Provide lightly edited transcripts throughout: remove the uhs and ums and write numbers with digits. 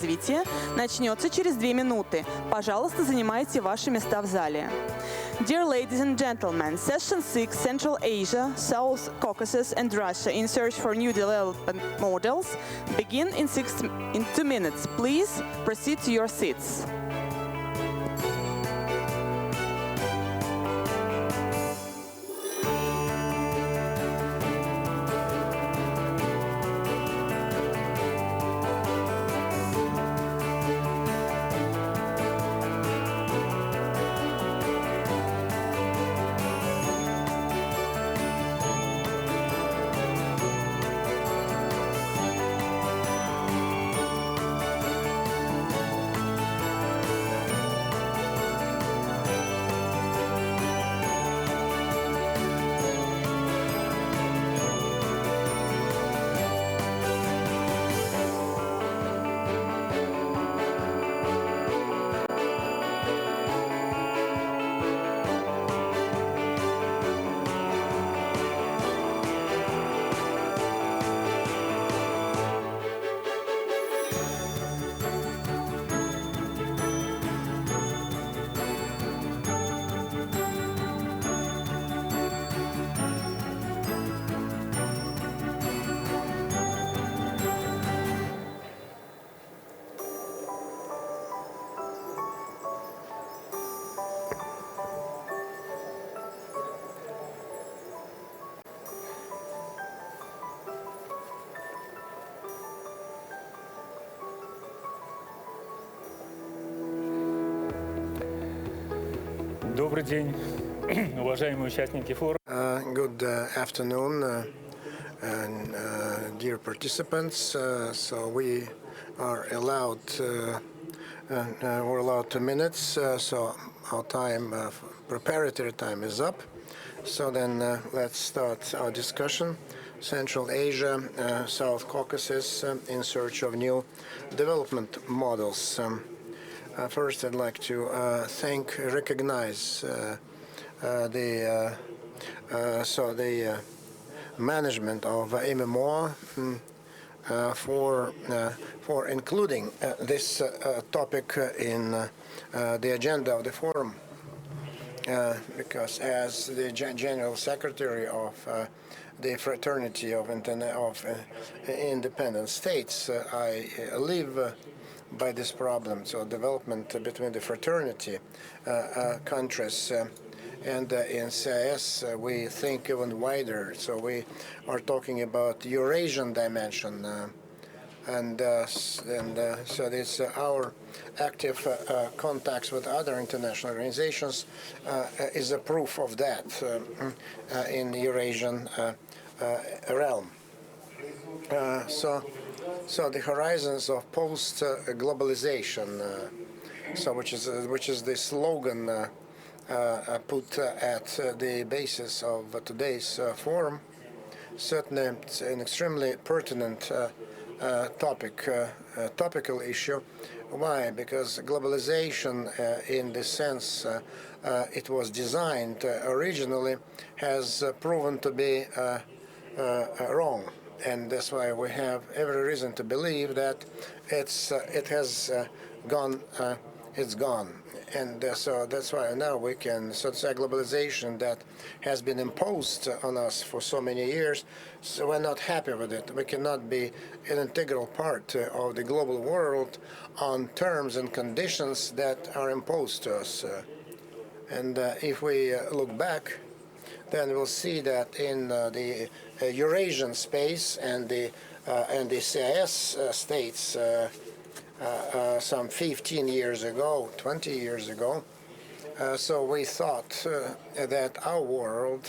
развития начнется через 2 минуты. Пожалуйста, занимайте ваши места в зале. Dear ladies and gentlemen, Session 6, Central Asia, South Caucasus and Russia in search for new development models, begin in 2 minutes. Please proceed to your seats. Добрый день, уважаемые участники форума. Good afternoon, dear participants. So we are allowed 2 minutes. So our time, preparatory time, is up. So then let's start our discussion. Central Asia, South Caucasus, in search of new development models. First, I'd like to recognize the management of MMO for including this topic in the agenda of the forum. Because as the General Secretary of the Fraternity of Independent States, I live by this problem. So development between the fraternity countries and in CIS, we think even wider. So we are talking about Eurasian dimension. So this our active contacts with other international organizations is a proof of that in the Eurasian realm. So the horizons of post-globalization, which is the slogan put at the basis of today's forum, certainly it's an extremely pertinent topical issue. Why? Because globalization, in the sense it was designed originally, has proven to be wrong. And that's why we have every reason to believe that it's gone. And so that's why now we can, so it's a globalization that has been imposed on us for so many years, so we're not happy with it. We cannot be an integral part of the global world on terms and conditions that are imposed to us. And if we look back, then we'll see that in the Eurasian space and the CIS states some 15 years ago, 20 years ago, so we thought that our world,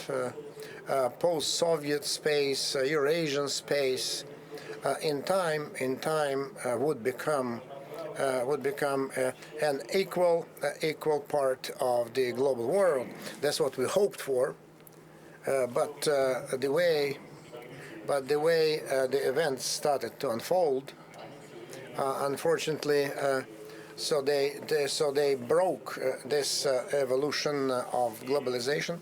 post-Soviet space, Eurasian space, in time would become an equal part of the global world. That's what we hoped for. But the way the events started to unfold, unfortunately, so they broke this evolution of globalization,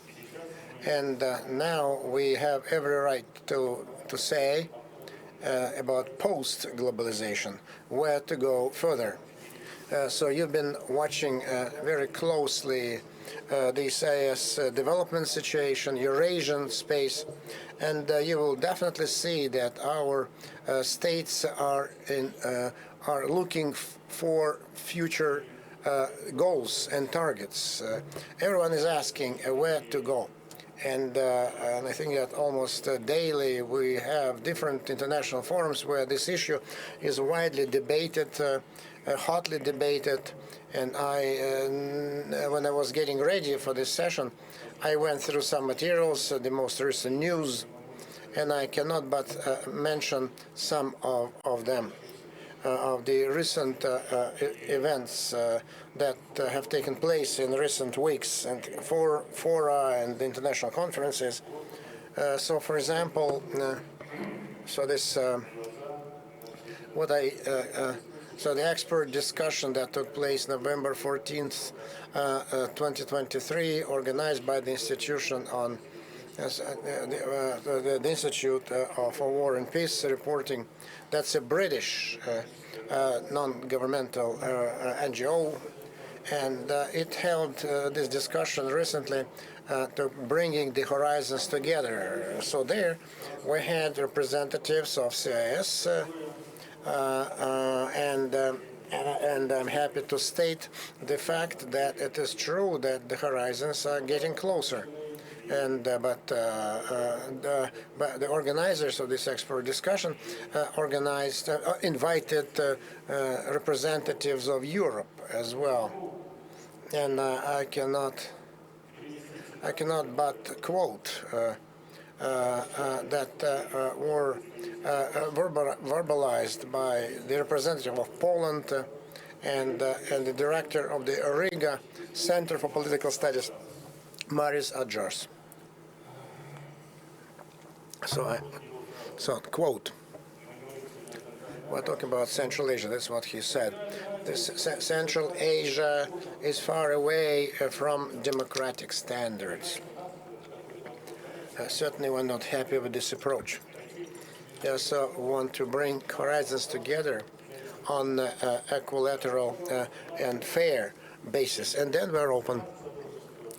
and now we have every right to say about post-globalization, where to go further. So you've been watching very closely the CIS development situation, Eurasian space, and you will definitely see that our states are looking for future goals and targets. Everyone is asking where to go. And I think that almost daily we have different international forums where this issue is widely debated, hotly debated. And when I was getting ready for this session, I went through some materials, the most recent news, and I cannot but mention some of them. Of the recent events that have taken place in recent weeks and fora and international conferences. So, for example, so the expert discussion that took place November 14th, 2023, organized by the Institution on the Institute for War and Peace Reporting. That's a British non-governmental NGO, and it held this discussion recently to bringing the horizons together. So there we had representatives of CIS, and I'm happy to state the fact that it is true that the horizons are getting closer. And but the organizers of this expert discussion invited representatives of Europe as well, and I cannot but quote that were verbalized by the representative of Poland and the director of the Riga Center for Political Studies, Maris Adjars. So quote, we're talking about Central Asia, that's what he said. Central Asia is far away from democratic standards. Certainly we're not happy with this approach. We also want to bring horizons together on equilateral and fair basis. And then we're open,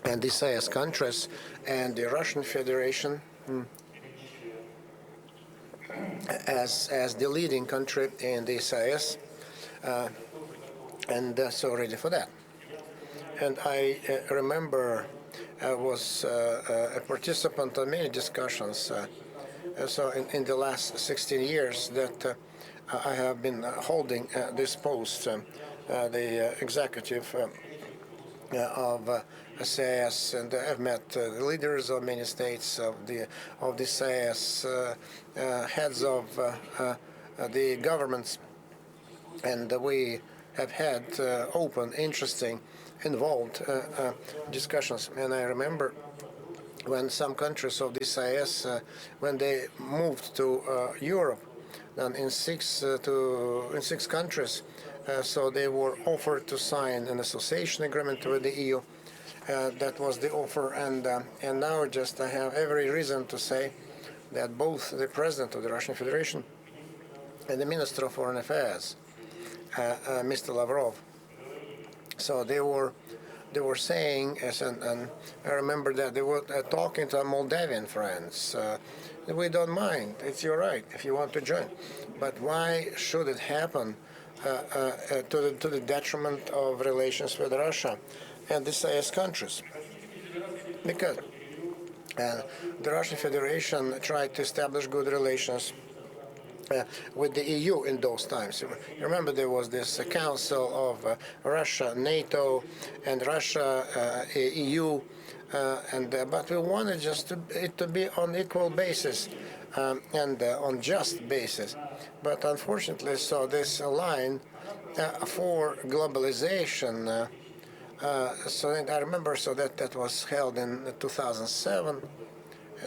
and the CIS countries and the Russian Federation as the leading country in the CIS, and so ready for that. And I remember I was a participant in many discussions. So in the last 16 years that I have been holding this post, the executive of CIS, and I've met the leaders of many states of the CIS, heads of the governments, and we have had open, interesting, involved discussions. And I remember when some countries of the CIS, when they moved to Europe, and in six countries, so they were offered to sign an association agreement with the EU. That was the offer, and now just I have every reason to say that both the president of the Russian Federation and the Minister of Foreign Affairs, Mr. Lavrov, so they were saying, and I remember that they were talking to our Moldavian friends. We don't mind. It's your right if you want to join, but why should it happen to the detriment of relations with Russia and the CIS countries? Because the Russian Federation tried to establish good relations with the EU in those times. You remember there was this council of Russia, NATO, and Russia, EU, but we wanted just it to be on equal basis and on just basis. But unfortunately, so this line for globalization. So I remember, so that was held in 2007.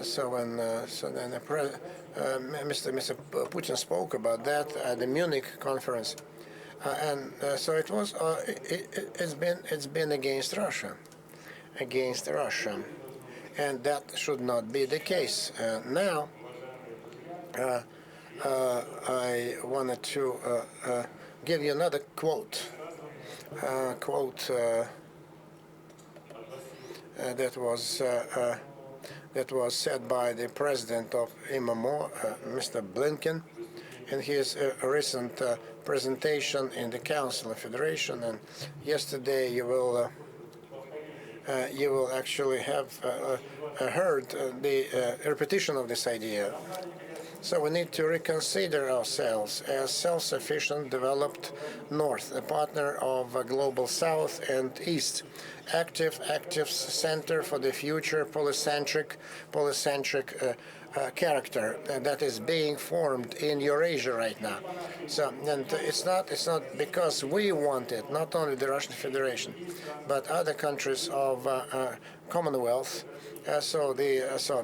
So when Mr. Putin spoke about that at the Munich conference, and so it was. It's been against Russia, and that should not be the case. Now, I wanted to give you another quote. That was said by the president of IMMO, Mr. Blinken, in his recent presentation in the Council of Federation. And yesterday you will actually have heard the repetition of this idea. So we need to reconsider ourselves as self-sufficient, developed North, a partner of Global South and East, active center for the future, polycentric character that is being formed in Eurasia right now. So, and it's not because we want it, not only the Russian Federation, but other countries of Commonwealth. So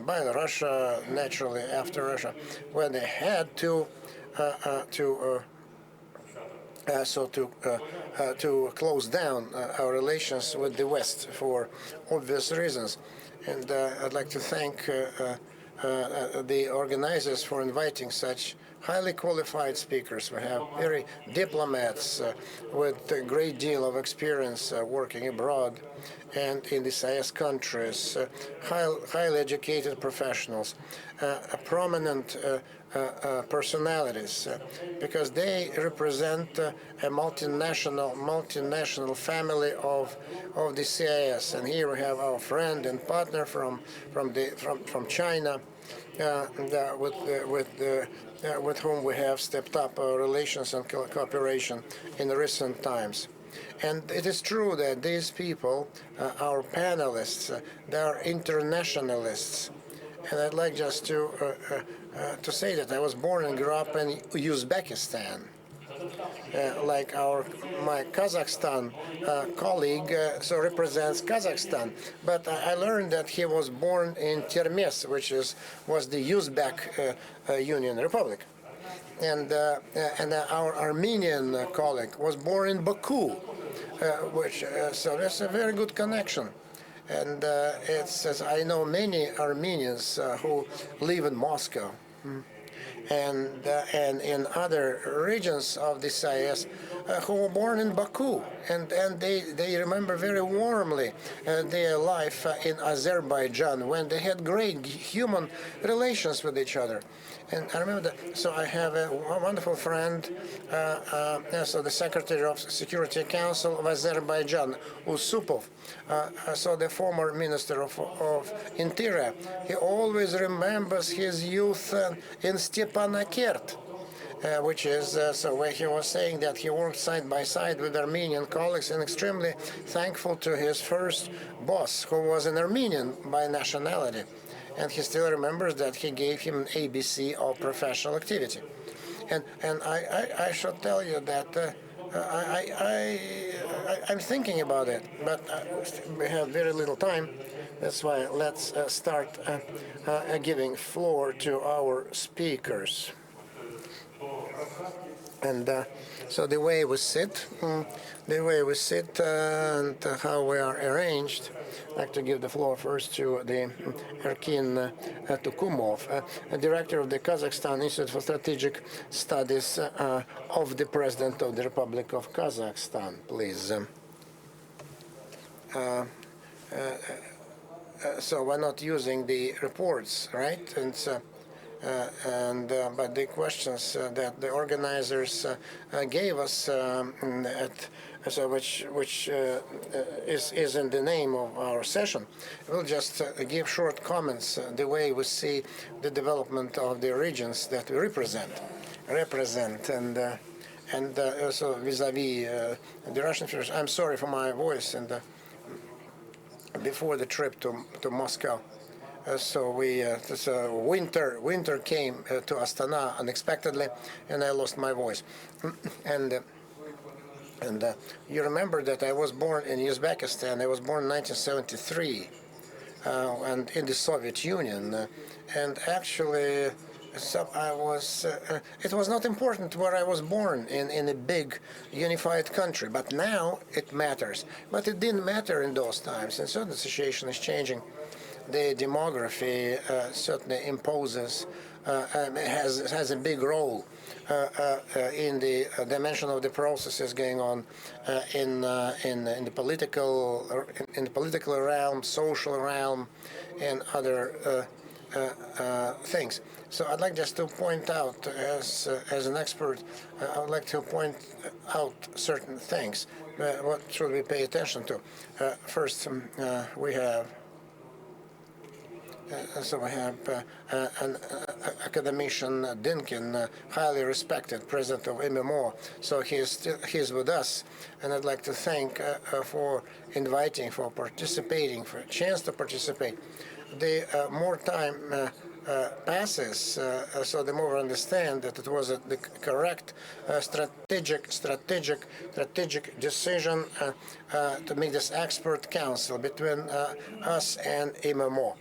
by Russia, naturally after Russia, when they had to close down our relations with the West for obvious reasons. And I'd like to thank the organizers for inviting such highly qualified speakers. We have very diplomats with a great deal of experience working abroad and in the CIS countries, highly educated professionals, prominent personalities, because they represent a multinational family of the CIS. And here we have our friend and partner from China, with whom we have stepped up our relations and cooperation in recent times. And it is true that these people, our panelists, they are internationalists. And I'd like just to say that I was born and grew up in Uzbekistan. Like my Kazakhstan colleague represents Kazakhstan, but I learned that he was born in Termes, which was the Uzbek Union Republic, and our Armenian colleague was born in Baku, so there's a very good connection. And I know many Armenians who live in Moscow. And in other regions of the CIS who were born in Baku, and they remember very warmly their life in Azerbaijan when they had great human relations with each other. And I remember that. So I have a wonderful friend, the Secretary of Security Council of Azerbaijan, Usupov, so the former Minister of Interior. He always remembers his youth in Stepanakert, which is where he was saying that he worked side by side with Armenian colleagues, and extremely thankful to his first boss, who was an Armenian by nationality. And he still remembers that he gave him an ABC of professional activity. And I should tell you that I'm thinking about it, but we have very little time. That's why let's start giving floor to our speakers. And so the way we sit and how we are arranged, I'd like to give the floor first to the Erkin Tukumov, director of the Kazakhstan Institute for Strategic Studies of the President of the Republic of Kazakhstan, please. So we're not using the reports, right? But the questions that the organizers gave us, which is in the name of our session, we'll just give short comments the way we see the development of the regions that we represent, and also vis-a-vis the Russian Federation. I'm sorry for my voice, and before the trip to Moscow. Winter came to Astana unexpectedly, and I lost my voice. And you remember that I was born in Uzbekistan. I was born in 1973, and in the Soviet Union. And actually, it was not important where I was born in a big unified country, but now it matters. But it didn't matter in those times, and so the situation is changing. The demography certainly imposes has a big role in the dimension of the processes going on in the political realm, social realm, and other things. So I'd like just to point out, as an expert, I would like to point out certain things. What should we pay attention to? First, we have. So we have an academician, Dinkin, highly respected, president of MMO. So he's with us, and I'd like to thank for inviting, for participating, for a chance to participate. The more time passes, so the more we understand that it was the correct strategic decision to make this expert council between us and MMO.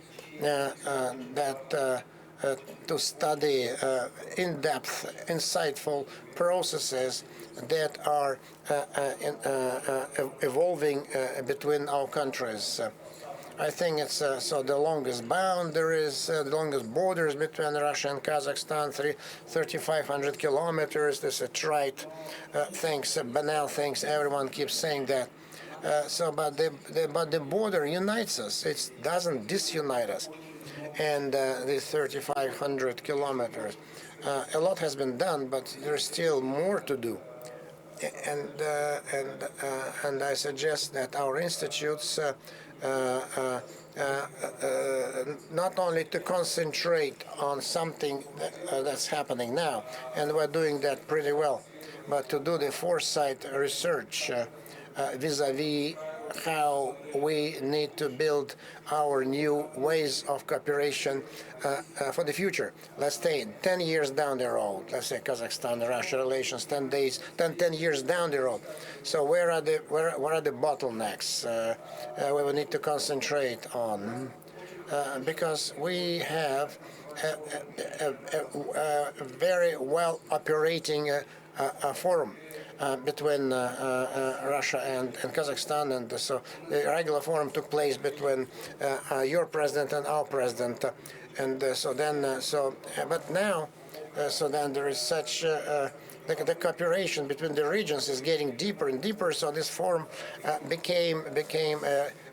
To study in-depth, insightful processes that are evolving between our countries. I think it's so the longest boundaries, the longest borders between Russia and Kazakhstan, 3,500 kilometers. This is a trite things, banal things. Everyone keeps saying that. But the border unites us. It doesn't disunite us. And these 3,500 kilometers, a lot has been done, but there's still more to do. And I suggest that our institutes not only to concentrate on something that's happening now, and we're doing that pretty well, but to do the foresight research vis-a-vis how we need to build our new ways of cooperation for the future. Let's say 10 years down the road, let's say Kazakhstan-Russia relations 10 years down the road. So where are the bottlenecks we will need to concentrate on? Because we have a very well operating forum between Russia and Kazakhstan, and so the regular forum took place between your president and our president, and but now, so then there is such the cooperation between the regions is getting deeper and deeper. So this forum became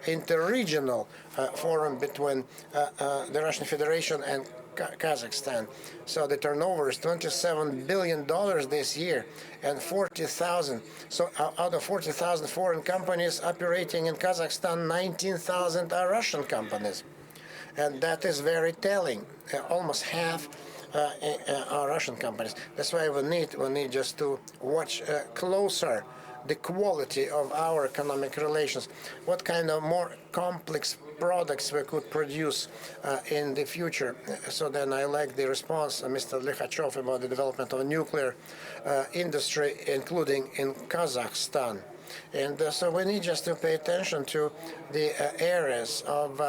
interregional forum between the Russian Federation and Kazakhstan. So the turnover is $27 billion this year, and 40,000. So out of 40,000 foreign companies operating in Kazakhstan, 19,000 are Russian companies, and that is very telling. Almost half are Russian companies. That's why we need just to watch closer the quality of our economic relations. What kind of more complex products we could produce in the future. So then I like the response of Mr. Likhachov about the development of nuclear industry, including in Kazakhstan. And so we need just to pay attention to the areas of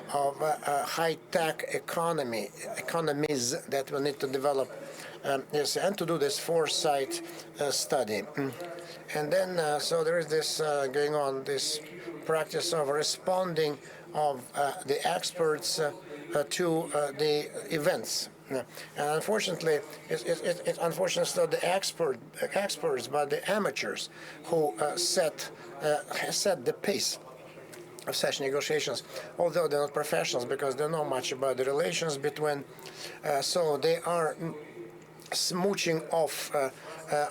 high-tech economies that we need to develop, and to do this foresight study. And then, so there is this going on, this practice of responding of the experts to the events. And unfortunately, it's unfortunate that the experts, but the amateurs who set the pace of such negotiations, although they're not professionals because they know much about the relations between, so they are smooching off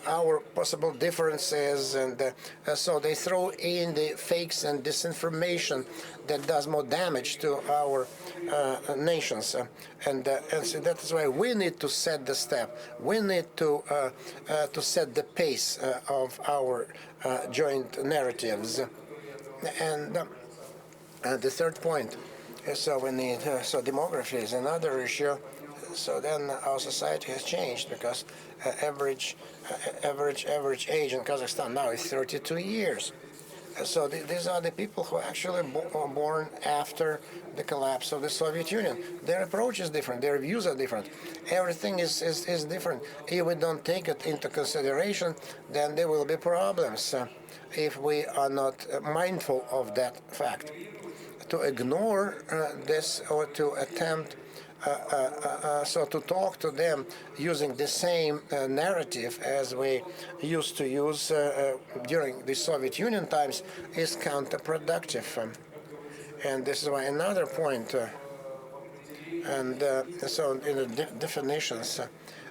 our possible differences, and so they throw in the fakes and disinformation that does more damage to our nations, and so that is why we need to set the step. We need to set the pace of our joint narratives, and the third point is so we need so demography is another issue. So then our society has changed because average age in Kazakhstan now is 32 years. So these are the people who actually were born after the collapse of the Soviet Union. Their approach is different. Their views are different. Everything is different. If we don't take it into consideration, then there will be problems if we are not mindful of that fact. To ignore this or to attempt So to talk to them using the same narrative as we used to use during the Soviet Union times is counterproductive. And this is why another point, so in the definitions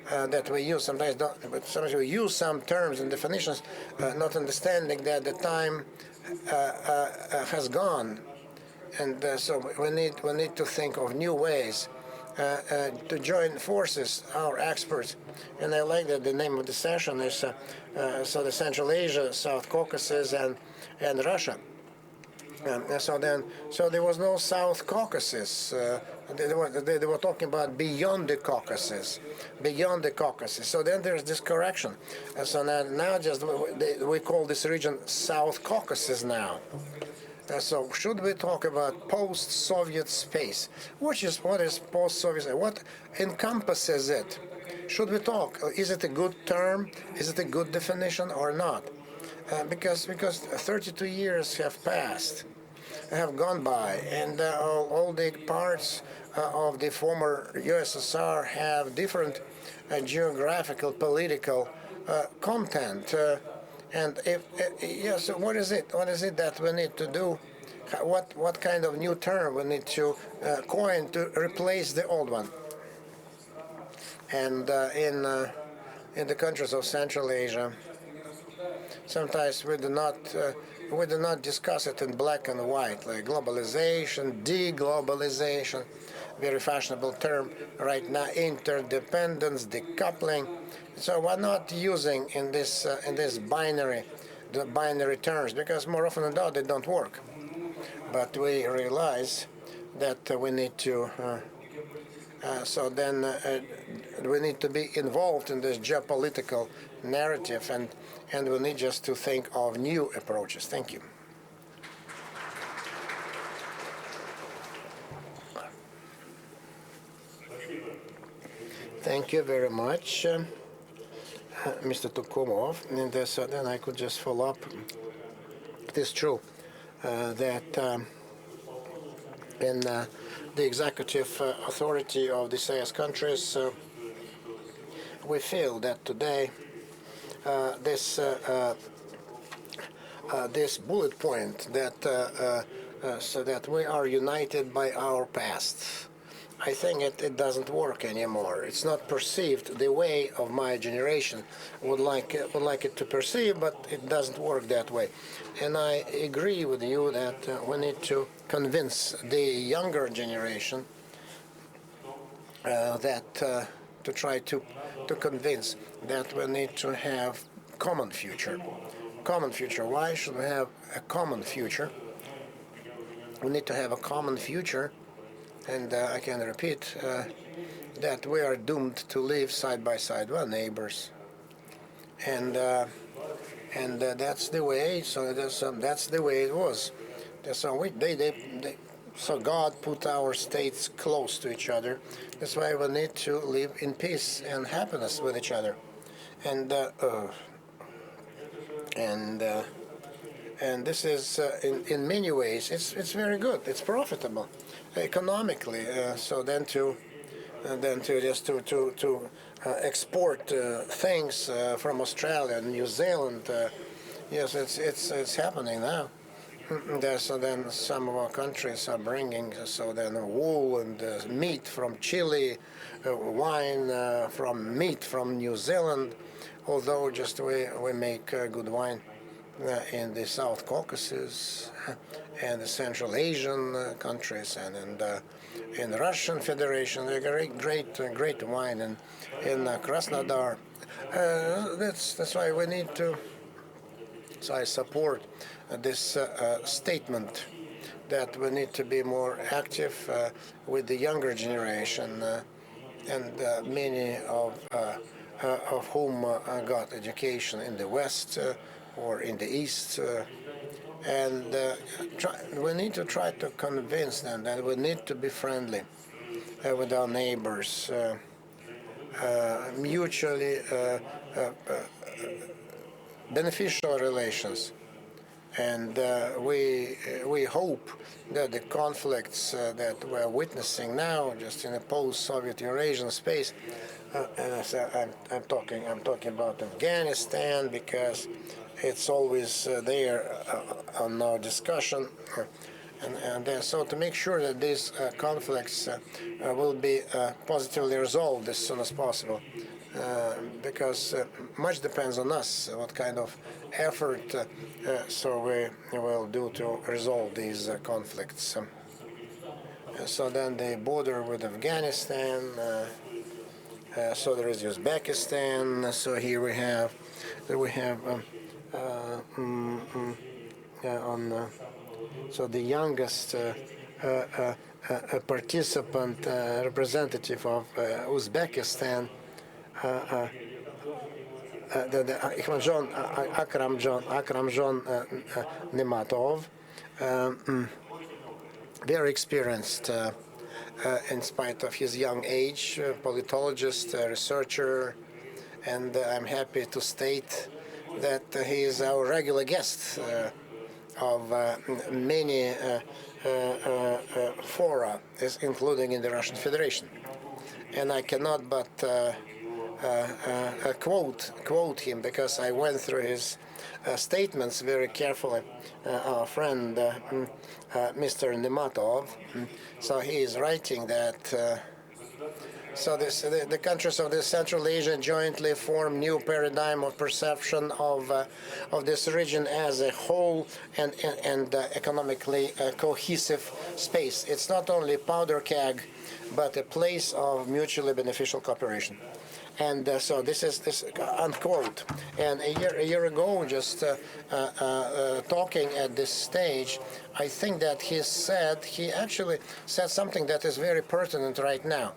that we use, sometimes we use some terms and definitions, not understanding that the time has gone. And so we need to think of new ways to join forces, our experts. And I like that the name of the session is so the Central Asia, South Caucasus, and Russia. So there was no South Caucasus. They were talking about beyond the Caucasus, beyond the Caucasus. So then there's this correction. So now just we call this region South Caucasus now. So should we talk about post-Soviet space? What is post-Soviet? What encompasses it? Should we talk? Is it a good term? Is it a good definition or not? Because 32 years have passed, have gone by, and all the parts of the former USSR have different geographical, political content. And yes, what is it? What is it that we need to do? What kind of new term we need to coin to replace the old one? And in the countries of Central Asia, sometimes we do not discuss it in black and white, like globalization, deglobalization, very fashionable term right now, interdependence, decoupling. So we're not using in this binary terms, because more often than not they don't work. But we realize that we need to. So then we need to be involved in this geopolitical narrative, and we need just to think of new approaches. Thank you. Thank you very much, Mr. Tukumov. And then I could just follow up. It is true that in the executive authority of the CIS countries, we feel that today this bullet point that so that we are united by our past. I think it doesn't work anymore. It's not perceived the way of my generation would like it to perceive, but it doesn't work that way. And I agree with you that we need to convince the younger generation that to try to convince that we need to have common future. Common future. Why should we have a common future? We need to have a common future. And I can repeat that we are doomed to live side by side. We're neighbors, and that's the way. So that's the way it was. So God put our states close to each other. That's why we need to live in peace and happiness with each other, and this is in many ways it's very good. It's profitable economically. So then to export things from Australia and New Zealand. Yes, it's happening now. So then some of our countries are bringing wool and meat from Chile, wine from meat from New Zealand. Although just we make good wine in the South Caucasus and the Central Asian countries, and in the Russian Federation, they great wine, and in Krasnodar. That's why we need to. So I support this statement that we need to be more active with the younger generation, and many of whom got education in the West or in the East. And we need to try to convince them that we need to be friendly with our neighbors, mutually beneficial relations. And we hope that the conflicts that we're witnessing now, just in a post-Soviet Eurasian space, and I'm talking about Afghanistan because it's always there on our discussion. So to make sure that these conflicts will be positively resolved as soon as possible, because much depends on us, what kind of effort so we will do to resolve these conflicts. So then the border with Afghanistan, so there is Uzbekistan, so here we have so the youngest participant, representative of Uzbekistan, Akramjon Nematov, very experienced in spite of his young age, politologist, researcher, and I'm happy to state that he is our regular guest of many fora, including in the Russian Federation. And I cannot but quote him because I went through his statements very carefully. Our friend, Mr. Nematov, so he is writing that. So the countries of Central Asia jointly form new paradigm of perception of this region as a whole and economically cohesive space. It's not only a powder keg, but a place of mutually beneficial cooperation. And so this is unquote. And a year ago, just talking at this stage, I think that he actually said something that is very pertinent right now.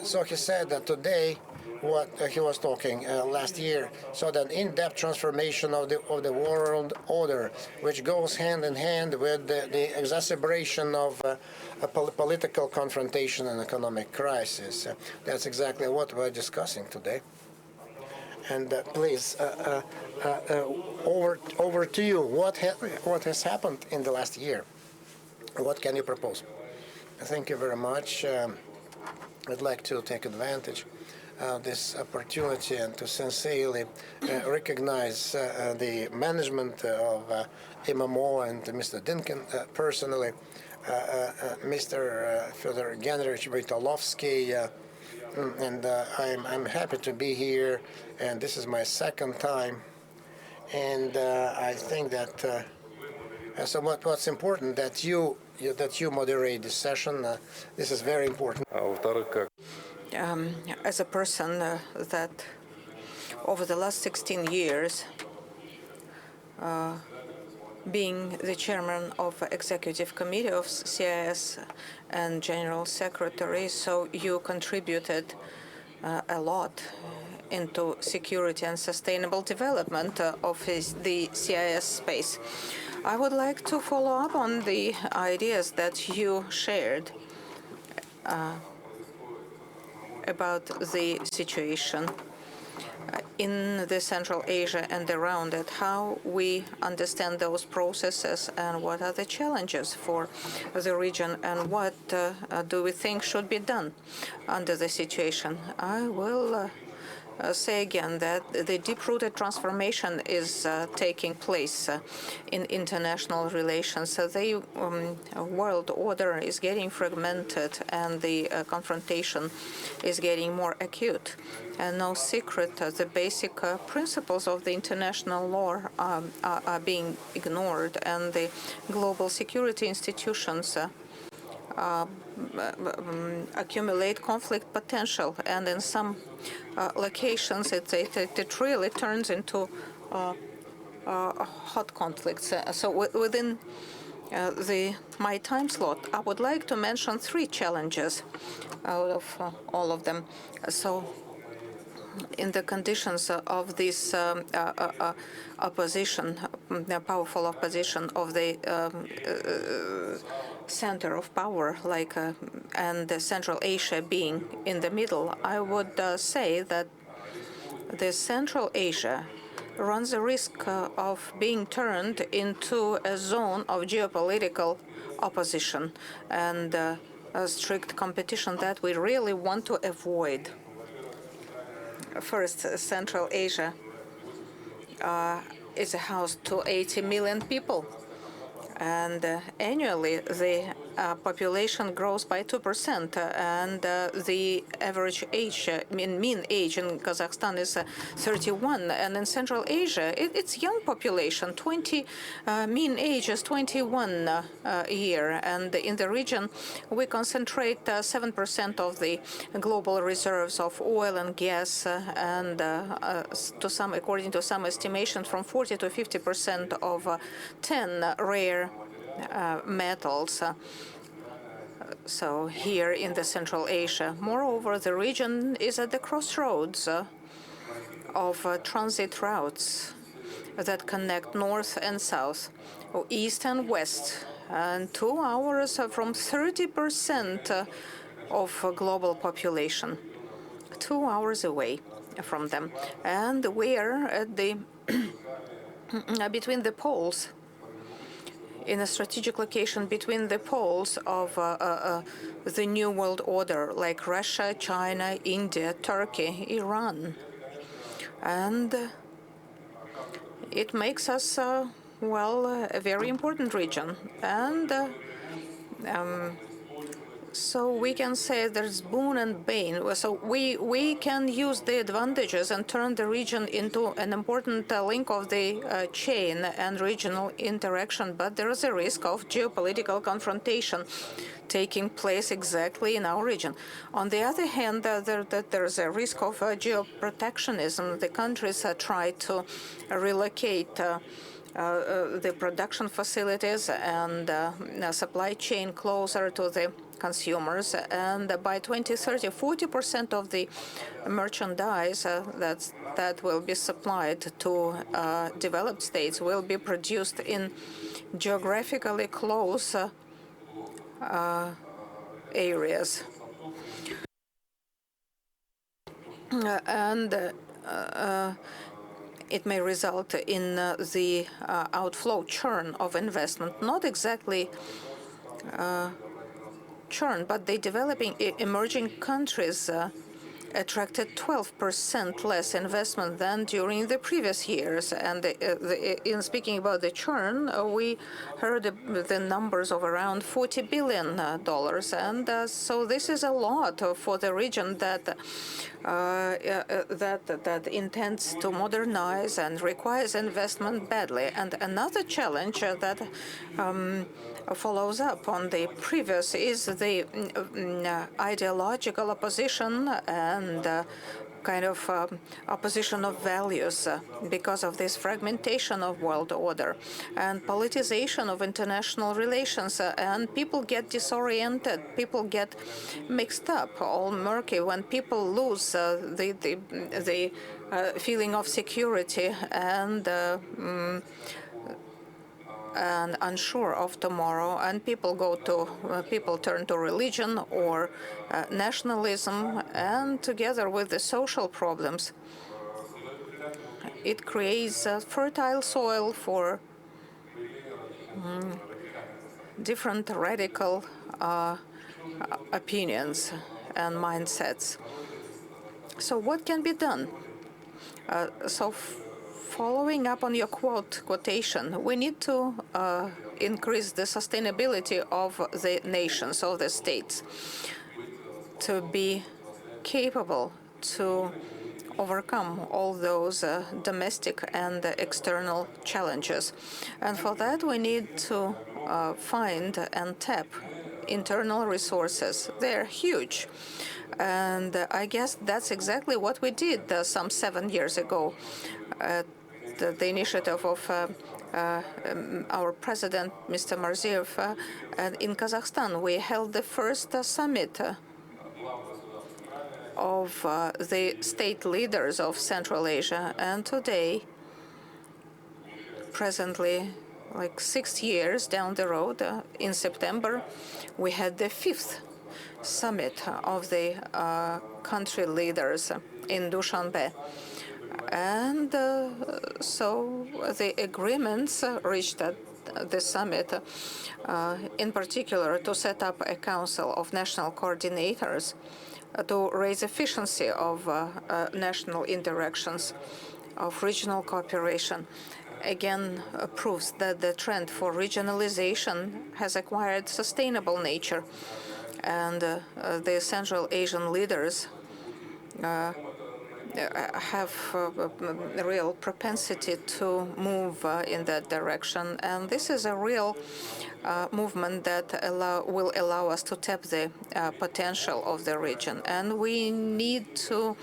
So he said that today, what he was talking last year, so that in-depth transformation of the world order, which goes hand in hand with the exacerbation of political confrontation and economic crisis. That's exactly what we're discussing today. And please, over to you. What has happened in the last year? What can you propose? Thank you very much. I'd like to take advantage of this opportunity and to sincerely recognize the management of MMO and Mr. Dinkin personally, Mr. Fyodor Genrich Vitolovsky, and I'm happy to be here, and this is my second time, and I think that so what's important that you moderate this session. This is very important. As a person that over the last 16 years, being the chairman of executive committee of CIS and general secretary, so you contributed a lot into security and sustainable development of the CIS space. I would like to follow up on the ideas that you shared about the situation in the Central Asia and around it, how we understand those processes and what are the challenges for the region and what do we think should be done under the situation. I will say again that the deep-rooted transformation is taking place in international relations. So the world order is getting fragmented and the confrontation is getting more acute. And no secret, the basic principles of the international law are being ignored, and the global security institutions accumulate conflict potential, and in some locations it really turns into hot conflicts. So within my time slot, I would like to mention 3 challenges out of all of them. So in the conditions of this opposition, the powerful opposition of the center of power, and Central Asia being in the middle, I would say that the Central Asia runs a risk of being turned into a zone of geopolitical opposition and a strict competition that we really want to avoid. First, Central Asia is a house to 80 million people. And annually, the population grows by 2%, and the average age, mean age in Kazakhstan is 31, and in Central Asia, it's young population. Mean age is 21 year, and in the region, we concentrate 7% of the global reserves of oil and gas, and according to some estimations, from 40 to 50% of 10 rare metals. So here in the Central Asia. Moreover, the region is at the crossroads of transit routes that connect north and south, or east and west, and 2 hours from 30% of global population, 2 hours away from them. And we are at the between the poles, in a strategic location between the poles of the New World Order, like Russia, China, India, Turkey, Iran. And it makes us, a very important region. And so we can say there's boon and bane. So we can use the advantages and turn the region into an important link of the chain and regional interaction, but there is a risk of geopolitical confrontation taking place exactly in our region. On the other hand, there's a risk of geoprotectionism. The countries try to relocate the production facilities and supply chain closer to the consumers, and by 2030, 40% of the merchandise that will be supplied to developed states will be produced in geographically close areas. And it may result in the outflow churn of investment, not exactly churn, but the developing emerging countries attracted 12% less investment than during the previous years. And in speaking about the churn, we heard the numbers of around $40 billion. And so this is a lot for the region that intends to modernize and requires investment badly. And another challenge that follows up on the previous is the ideological opposition and kind of opposition of values because of this fragmentation of world order and politicization of international relations, and people get disoriented, people get mixed up, all murky when people lose the feeling of security and unsure of tomorrow, and people turn to religion or nationalism, and together with the social problems, it creates fertile soil for different radical opinions and mindsets. So what can be done? Following up on your quotation, we need to increase the sustainability of the nations, of the states, to be capable to overcome all those domestic and external challenges. And for that, we need to find and tap internal resources. They're huge. And I guess that's exactly what we did some 7 years ago. The initiative of our president, Mr. Mirziev, in Kazakhstan, we held the first summit of the state leaders of Central Asia. And today, presently, like 6 years down the road, in September, we had the 5th summit of the country leaders in Dushanbe. And So the agreements reached at the summit, in particular, to set up a council of national coordinators to raise efficiency of national interactions, of regional cooperation, again proves that the trend for regionalization has acquired sustainable nature. And the Central Asian leaders have a real propensity to move in that direction. And this is a real movement that will allow us to tap the potential of the region. And we need to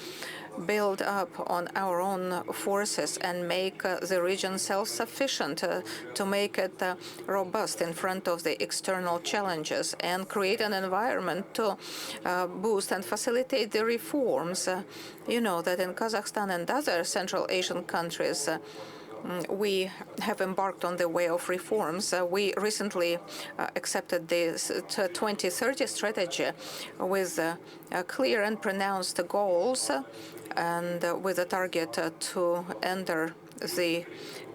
build up on our own forces and make the region self-sufficient, to make it robust in front of the external challenges and create an environment to boost and facilitate the reforms. You know that in Kazakhstan and other Central Asian countries, we have embarked on the way of reforms. We recently accepted the 2030 strategy with clear and pronounced goals and with a target to enter the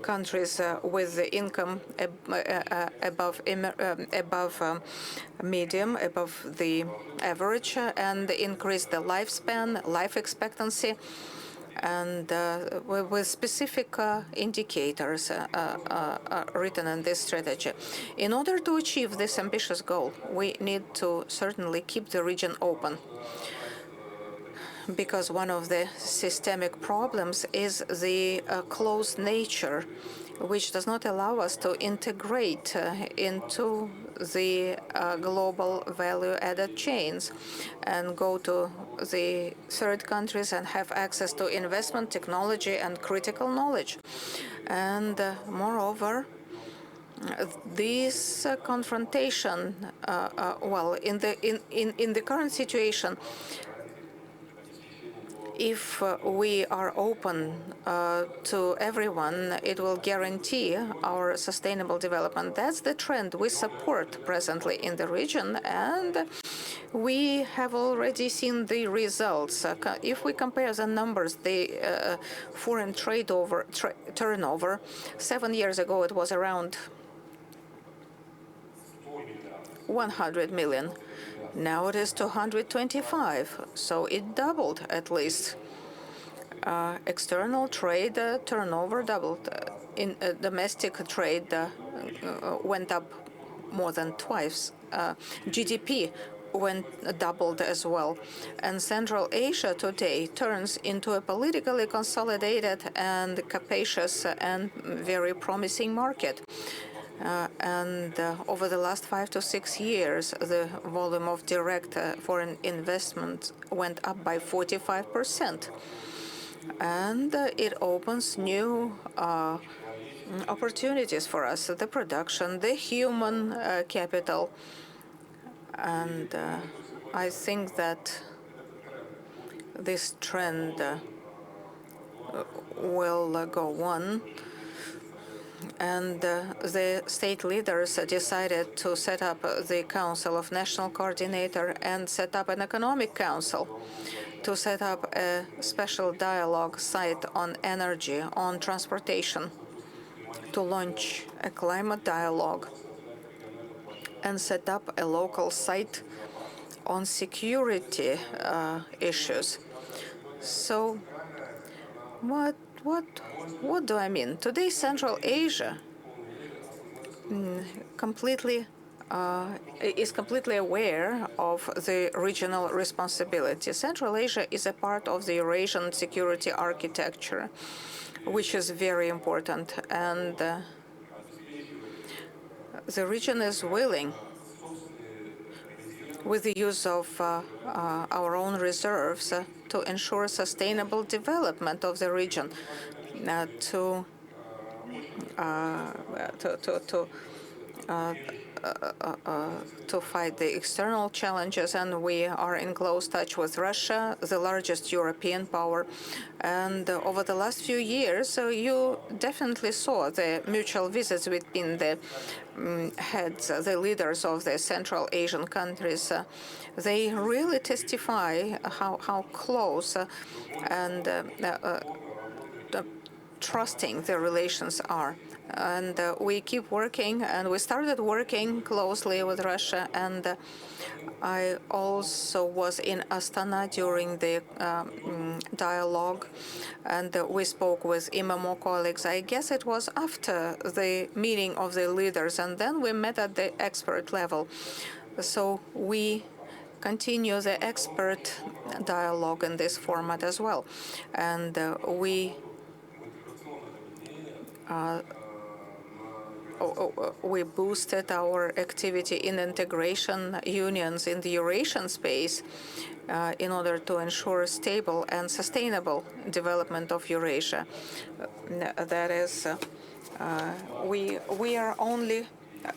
countries with the income above medium, above the average, and increase the lifespan, life expectancy, and with specific indicators written in this strategy. In order to achieve this ambitious goal, we need to certainly keep the region open, because one of the systemic problems is the closed nature, which does not allow us to integrate into the global value-added chains and go to the third countries and have access to investment, technology, and critical knowledge. And moreover, this confrontation, in the current situation, if we are open to everyone, it will guarantee our sustainable development. That's the trend we support presently in the region, and we have already seen the results. If we compare the numbers, the foreign trade turnover, 7 years ago it was around 100 million. Now it is 225, so it doubled at least. External trade turnover doubled. In domestic trade went up more than twice. GDP doubled as well. And Central Asia today turns into a politically consolidated and capacious and very promising market. Over the last 5 to 6 years, the volume of direct foreign investment went up by 45%. And it opens new opportunities for us, the production, the human capital. And I think that this trend will go on. And the state leaders decided to set up the Council of National Coordinator and set up an economic council, to set up a special dialogue site on energy, on transportation, to launch a climate dialogue, and set up a local site on security issues. So what do I mean? Today, Central Asia is completely aware of the regional responsibility. Central Asia is a part of the Eurasian security architecture, which is very important. And the region is willing, with the use of our own reserves, to ensure sustainable development of the region, to fight the external challenges. And we are in close touch with Russia, the largest European power. And over the last few years, you definitely saw the mutual visits between the heads, the leaders of the Central Asian countries. They really testify how close and trusting the relations are. And we keep working, and we started working closely with Russia. And I also was in Astana during the dialogue, and we spoke with IMMO colleagues. I guess it was after the meeting of the leaders, and then we met at the expert level. So we continue the expert dialogue in this format as well. And we boosted our activity in integration unions in the Eurasian space in order to ensure stable and sustainable development of Eurasia. That is, we are only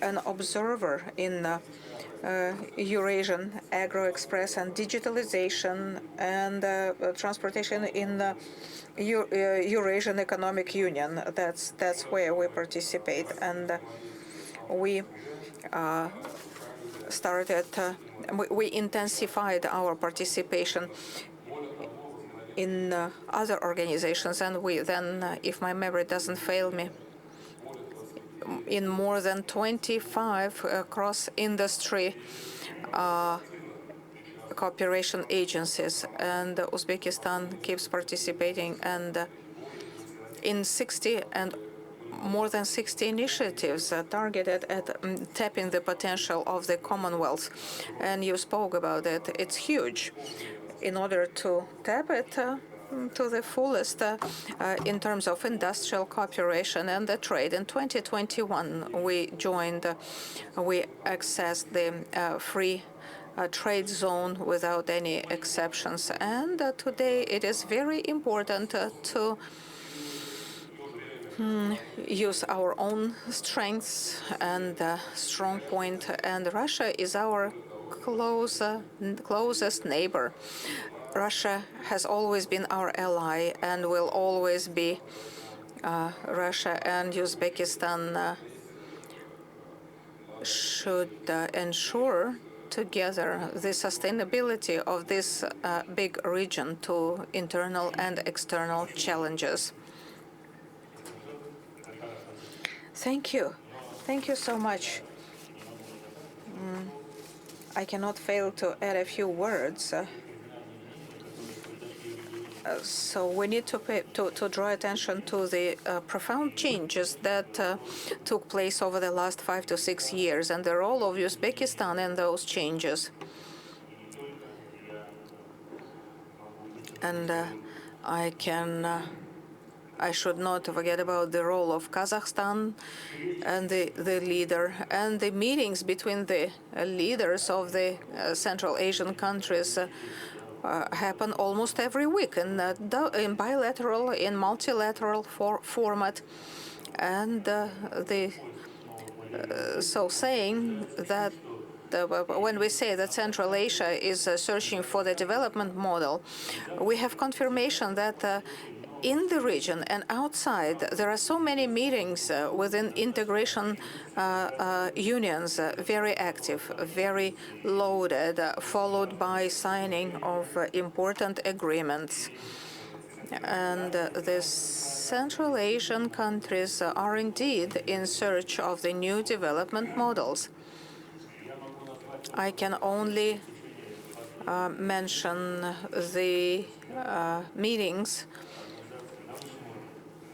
an observer in Eurasian Agro-Express and digitalization and transportation in the Eurasian Economic Union. That's where we participate, and we we intensified our participation in other organizations, and we then, if my memory doesn't fail me, in more than 25 cross-industry cooperation agencies, and Uzbekistan keeps participating, and in 60 and more than 60 initiatives targeted at tapping the potential of the Commonwealth. And you spoke about it. It's huge. In order to tap it to the fullest in terms of industrial cooperation and the trade. In 2021, we accessed the free trade zone without any exceptions. And today it is very important to use our own strengths and strong point. And Russia is our closest neighbor. Russia has always been our ally and will always be. Russia and Uzbekistan should ensure together the sustainability of this big region to internal and external challenges. Thank you. Thank you so much. I cannot fail to add a few words. So we need to draw attention to the profound changes that took place over the last 5 to 6 years and the role of Uzbekistan in those changes. And I should not forget about the role of Kazakhstan and the leader, and the meetings between the leaders of the Central Asian countries happen almost every week in bilateral, in multilateral format. And so saying that when we say that Central Asia is searching for the development model, we have confirmation that in the region and outside, there are so many meetings within integration unions, very active, very loaded, followed by signing of important agreements. And the Central Asian countries are indeed in search of the new development models. I can only mention the meetings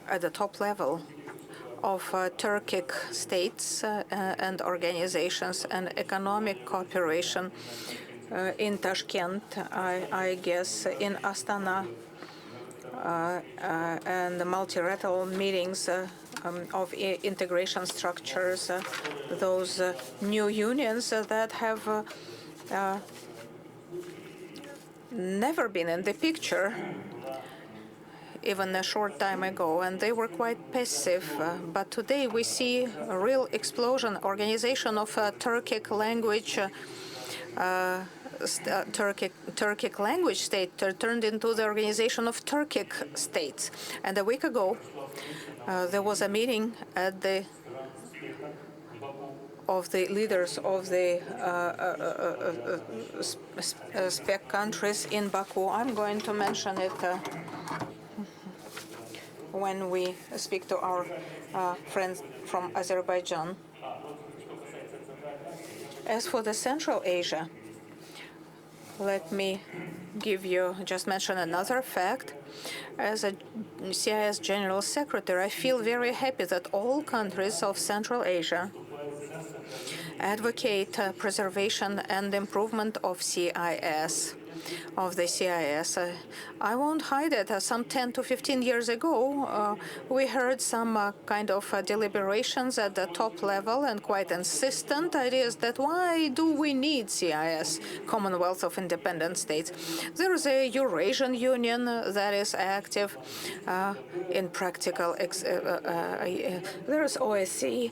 at the top level of Turkic states and organizations and economic cooperation in Tashkent, I guess, in Astana, and the multilateral meetings of integration structures, those new unions that have never been in the picture even a short time ago, and they were quite passive. But today we see a real explosion, organization of Turkic language, Turkic language state turned into the organization of Turkic states. And a week ago, there was a meeting at of the leaders of the SPEC countries in Baku. I'm going to mention it. when we speak to our friends from Azerbaijan. As for the Central Asia, let me just mention another fact. As a CIS General Secretary, I feel very happy that all countries of Central Asia advocate preservation and improvement of CIS. I won't hide it. Some 10 to 15 years ago, we heard some kind of deliberations at the top level and quite insistent ideas that why do we need CIS, Commonwealth of Independent States? There is a Eurasian Union that is active in practical. There is OSCE.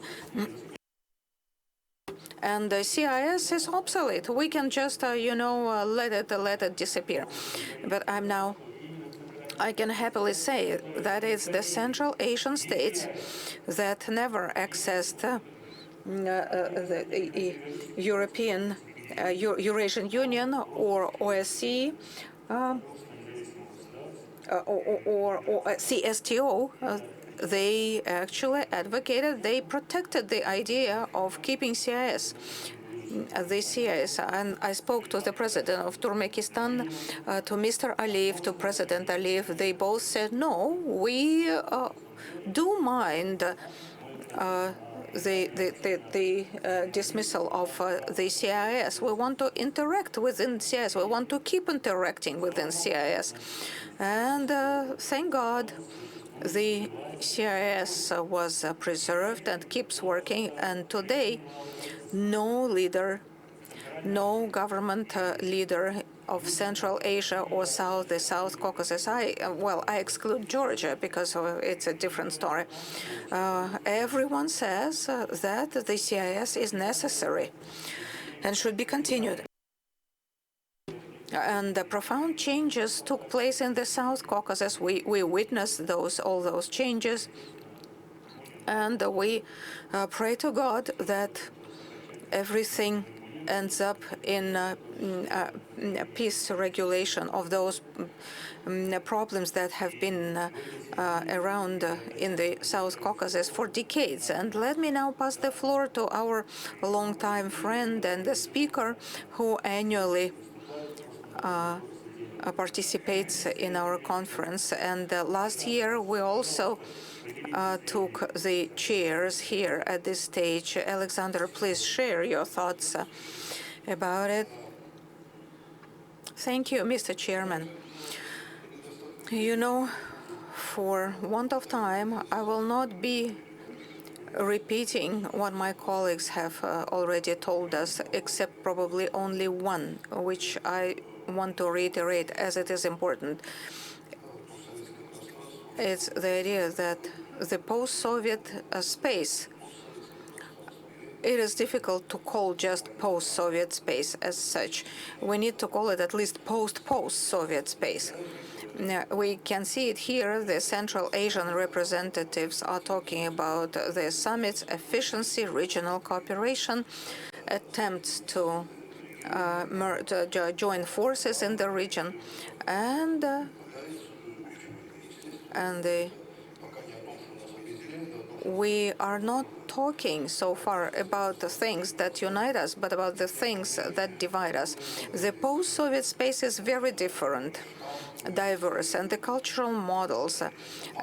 And the CIS is obsolete. We can just, let it disappear. But I can happily say that it's the Central Asian states that never accessed the Eurasian Union or OSCE or CSTO. They actually advocated, they protected the idea of keeping CIS. The CIS, and I spoke to the president of Turkmenistan, to Mr. Aliyev, to President Aliyev. They both said, no, we do mind the dismissal of the CIS. We want to interact within CIS. We want to keep interacting within CIS. And thank God, the CIS was preserved and keeps working, and today no government leader of Central Asia or the South Caucasus, I exclude Georgia because it's a different story. Everyone says that the CIS is necessary and should be continued. And the profound changes took place in the South Caucasus. We witnessed all those changes, and we pray to God that everything ends up in peace regulation of those problems that have been around in the South Caucasus for decades. And let me now pass the floor to our longtime friend and the speaker who annually participates in our conference. And last year, we also took the chairs here at this stage. Alexander, please share your thoughts about it. Thank you, Mr. Chairman. For want of time, I will not be repeating what my colleagues have already told us, except probably only one, which I want to reiterate as it is important. It's the idea that the post-Soviet space, it is difficult to call just post-Soviet space as such. We need to call it at least post-Soviet space. We can see it here. The Central Asian representatives are talking about the summit's efficiency, regional cooperation, attempts to join forces in the region, and we are not talking so far about the things that unite us, but about the things that divide us. The post-Soviet space is very different, diverse, and the cultural models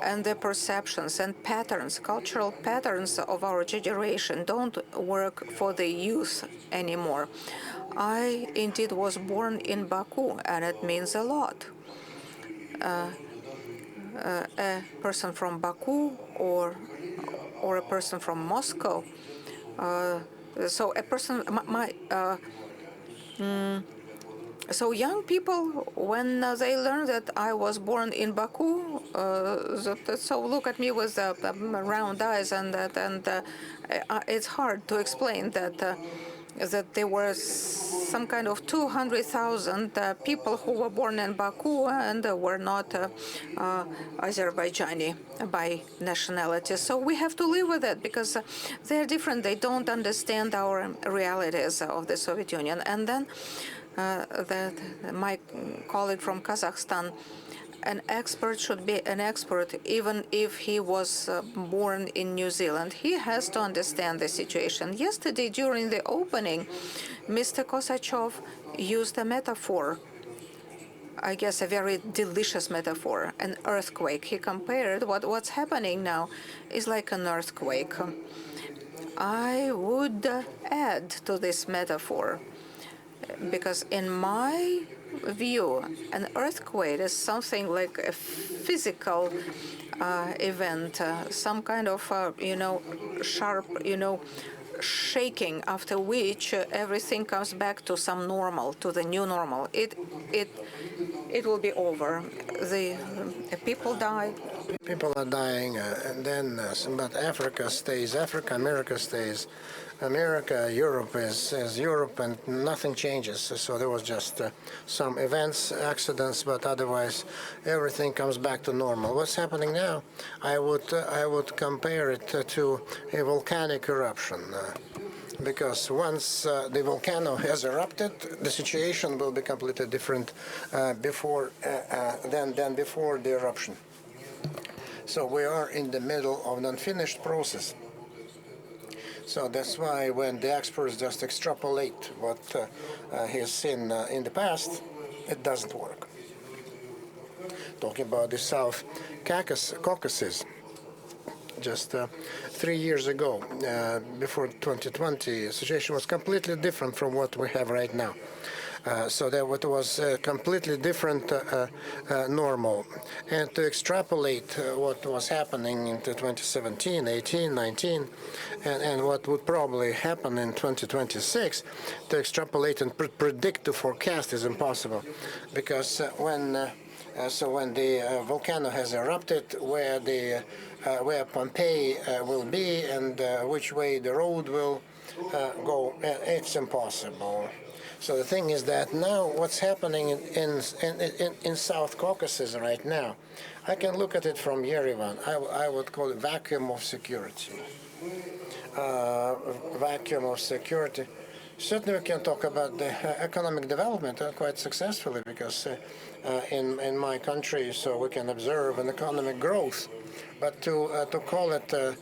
and the perceptions and patterns, cultural patterns of our generation don't work for the youth anymore. I indeed was born in Baku, and it means a lot. A person from Baku or a person from Moscow. So a person, so young people, when they learn that I was born in Baku, so look at me with round eyes, and it's hard to explain that there were some kind of 200,000 people who were born in Baku and were not Azerbaijani by nationality. So we have to live with it because they're different. They don't understand our realities of the Soviet Union. And then my colleague from Kazakhstan an expert should be an expert even if he was born in New Zealand. He has to understand the situation. Yesterday, during the opening, Mr. Kosachev used a metaphor, I guess a very delicious metaphor, an earthquake. He compared what's happening now is like an earthquake. I would add to this metaphor, because in my view, an earthquake is something like a physical event, some kind of, sharp, shaking, after which everything comes back to some normal, to the new normal. It will be over. The people die. People are dying, and then but Africa stays Africa, America stays America, Europe is Europe, and nothing changes. So there was just some events, accidents, but otherwise everything comes back to normal. What's happening now? I would compare it to a volcanic eruption. Because once the volcano has erupted, the situation will be completely different than before the eruption. So we are in the middle of an unfinished process. So that's why when the experts just extrapolate what he has seen in the past, it doesn't work. Talking about the South Caucasus, just 3 years ago, before 2020, the situation was completely different from what we have right now. So that what was completely different normal. And to extrapolate what was happening into 2017, 18, 19, and what would probably happen in 2026, to extrapolate and predict, to forecast is impossible. Because when the volcano has erupted, where Pompeii will be and which way the road will go, it's impossible. So the thing is that now what's happening in South Caucasus right now, I can look at it from Yerevan. I would call it vacuum of security. Vacuum of security. Certainly we can talk about the economic development quite successfully, because in my country, so we can observe an economic growth. But to call it a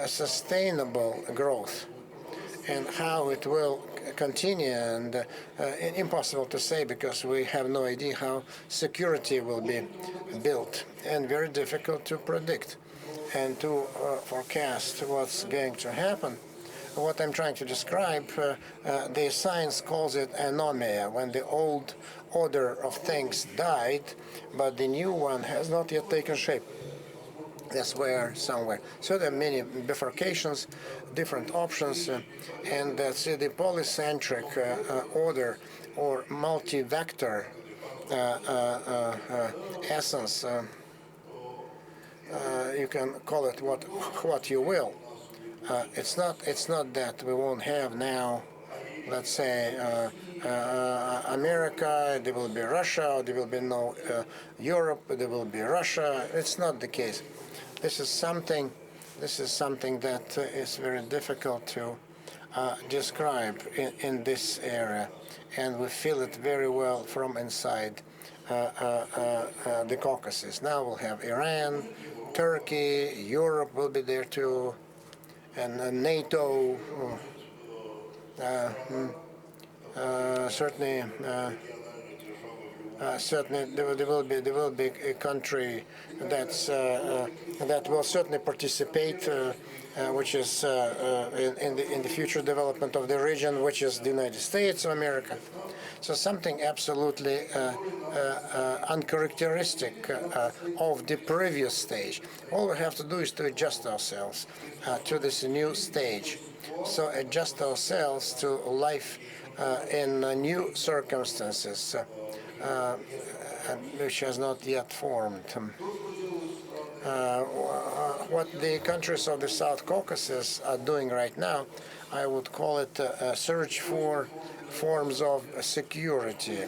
sustainable growth, and how it will continue, and impossible to say, because we have no idea how security will be built, and very difficult to predict and to forecast what's going to happen. What I'm trying to describe, the science calls it anomia, when the old order of things died, but the new one has not yet taken shape. That's where, somewhere. So there are many bifurcations, different options, and that's the polycentric order or multi-vector essence. You can call it what you will. It's not that we won't have now, let's say, America, there will be Russia, or there will be no Europe, there will be Russia. It's not the case. This is something that is very difficult to describe in this area, and we feel it very well from inside the Caucasus. Now we'll have Iran, Turkey, Europe will be there too, and NATO. Certainly there will be a country that will certainly participate, which is in the future development of the region, which is the United States of America. So something absolutely uncharacteristic of the previous stage. All we have to do is to adjust ourselves to this new stage. So adjust ourselves to life in new circumstances, which has not yet formed. What the countries of the South Caucasus are doing right now, I would call it a search for forms of security,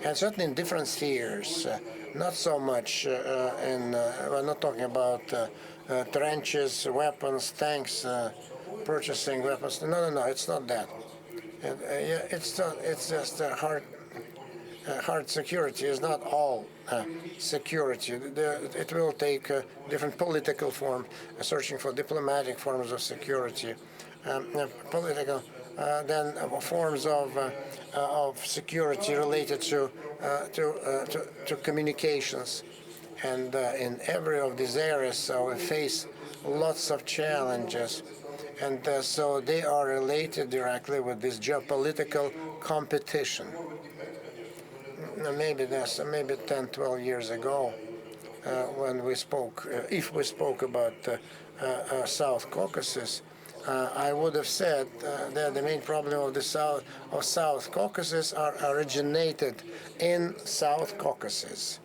and certainly in different spheres. Not so much we're not talking about trenches, weapons, tanks, purchasing weapons. No, it's not that. It's just hard hard security is not all security. It will take different political form, searching for diplomatic forms of security, political, then forms of security related to communications, and in every of these areas, we face lots of challenges. And so they are related directly with this geopolitical competition. Maybe 10, 12 years ago, when we spoke, if we spoke about South Caucasus, I would have said that the main problem of the South Caucasus originated in South Caucasus,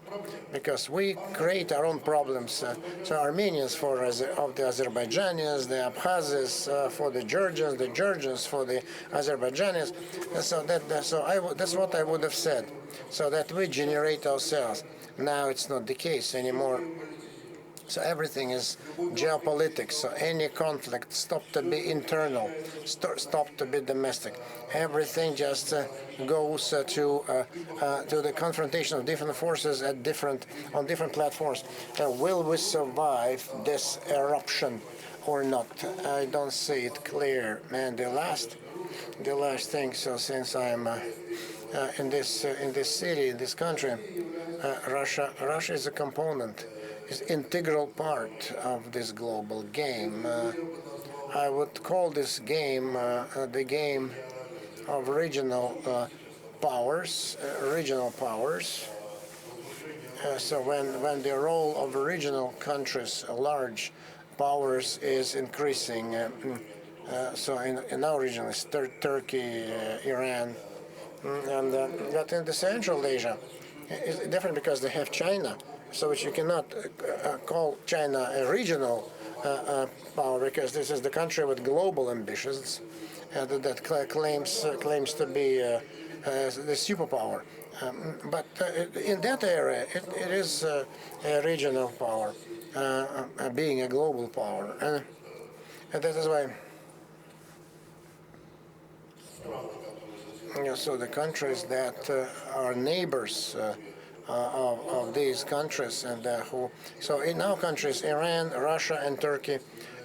because we create our own problems. So Armenians of the Azerbaijanis, the Abkhazes for the Georgians for the Azerbaijanis. That's what I would have said. So that we generate ourselves. Now it's not the case anymore. So everything is geopolitics. So any conflict stopped to be internal, stopped to be domestic. Everything just goes to the confrontation of different forces on different platforms. Will we survive this eruption or not? I don't see it clear. And the last thing. So since I'm in this city, in this country, Russia is a component. Is integral part of this global game. I would call this game the game of regional powers. So when the role of regional countries, large powers, is increasing, so in our region, it's Turkey, Iran, and but in the Central Asia, it's different because they have China. So which you cannot call China a regional power, because this is the country with global ambitions that claims to be the superpower. But in that area, it is a regional power, being a global power, and that is why. So the countries that are neighbors of these countries, and so in our countries, Iran, Russia, and Turkey,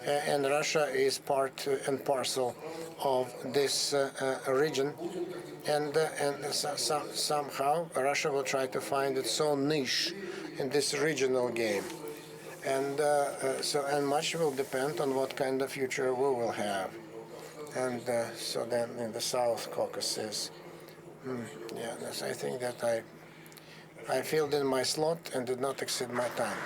and Russia is part and parcel of this region, and somehow Russia will try to find its own niche in this regional game, and and much will depend on what kind of future we will have, and so then in the South Caucasus, I think that I filled in my slot and did not exceed my time.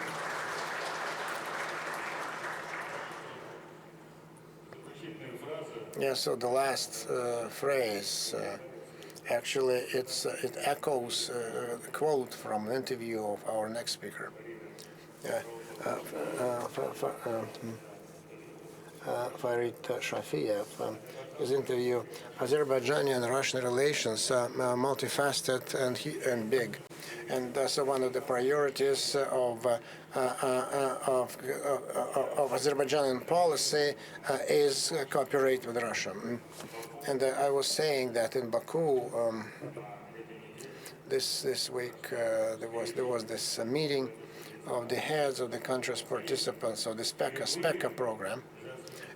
Yeah, so the last phrase, actually, it echoes a quote from an interview of our next speaker. Farid Shafiev, his interview, Azerbaijani and Russian relations, multifaceted and big. And so one of the priorities of Azerbaijani policy is cooperate with Russia. And I was saying that in Baku this week there was this meeting of the heads of the country's participants of the SPECA program.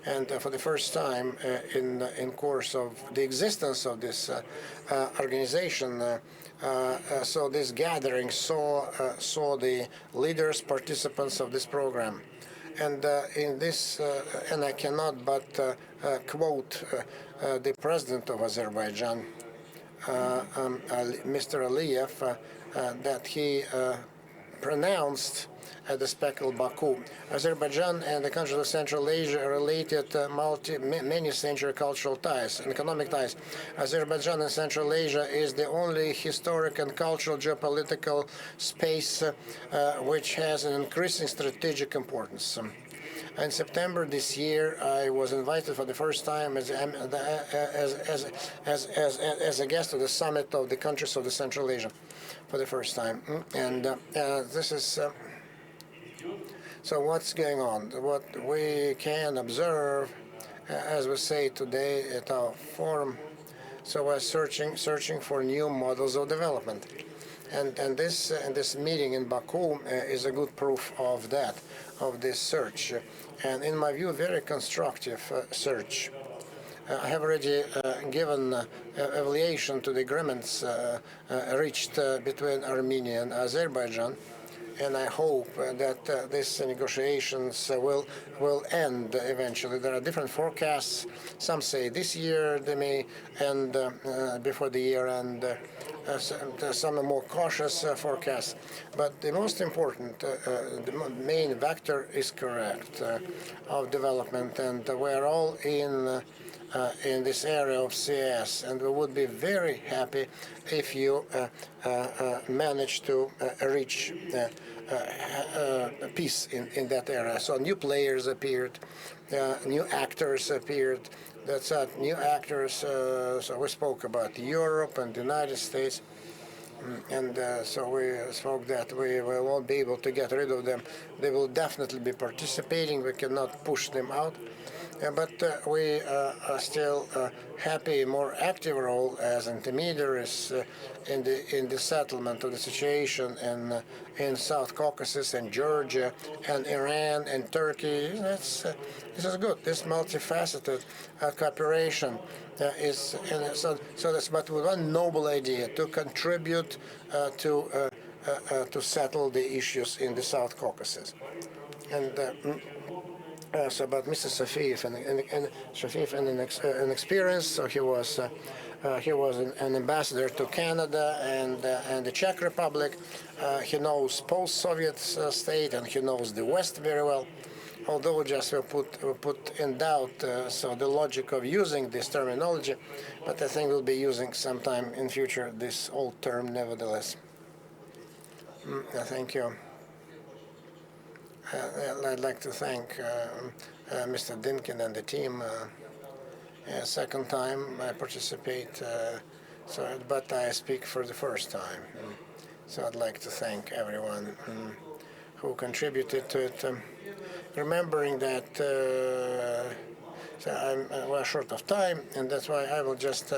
And for the first time in course of the existence of this organization, so this gathering saw the leaders, participants of this program, and in this, and I cannot but quote the president of Azerbaijan, Mr. Aliyev, that he pronounced at the speckled Baku. Azerbaijan and the countries of Central Asia are related many century cultural ties and economic ties. Azerbaijan and Central Asia is the only historic and cultural geopolitical space which has an increasing strategic importance. In September this year, I was invited for the first time as a guest of the summit of the countries of the Central Asia for the first time. And this is so what's going on? What we can observe, as we say today at our forum, so we're searching for new models of development. And this meeting in Baku is a good proof of that, of this search, and in my view, very constructive search. I have already given evaluation to the agreements reached between Armenia and Azerbaijan, and I hope that these negotiations will end eventually. There are different forecasts. Some say this year they may end before the year end. Some are more cautious forecasts. But the most important, the main vector is correct of development, and we are all in this area of CS, and we would be very happy if you manage to reach peace in that area. So new players appeared, new actors appeared. That's new actors. So we spoke about Europe and the United States. And so we spoke that we won't be able to get rid of them. They will definitely be participating. We cannot push them out. But we are still happy, more active role as intermediaries in the settlement of the situation in South Caucasus and Georgia and Iran and Turkey. This is good. This multifaceted cooperation is so that's but with one noble idea to contribute to settle the issues in the South Caucasus. And so about Mr. Safiev and Safiev and an experience. So he was an ambassador to Canada and the Czech Republic. He knows post-Soviet state and he knows the West very well. Although just we put in doubt so the logic of using this terminology, but I think we'll be using sometime in future this old term nevertheless. Thank you. I'd like to thank Mr. Dinkin and the team. Second time I participate, but I speak for the first time. So I'd like to thank everyone who contributed to it. Remembering that we're short of time, and that's why I will just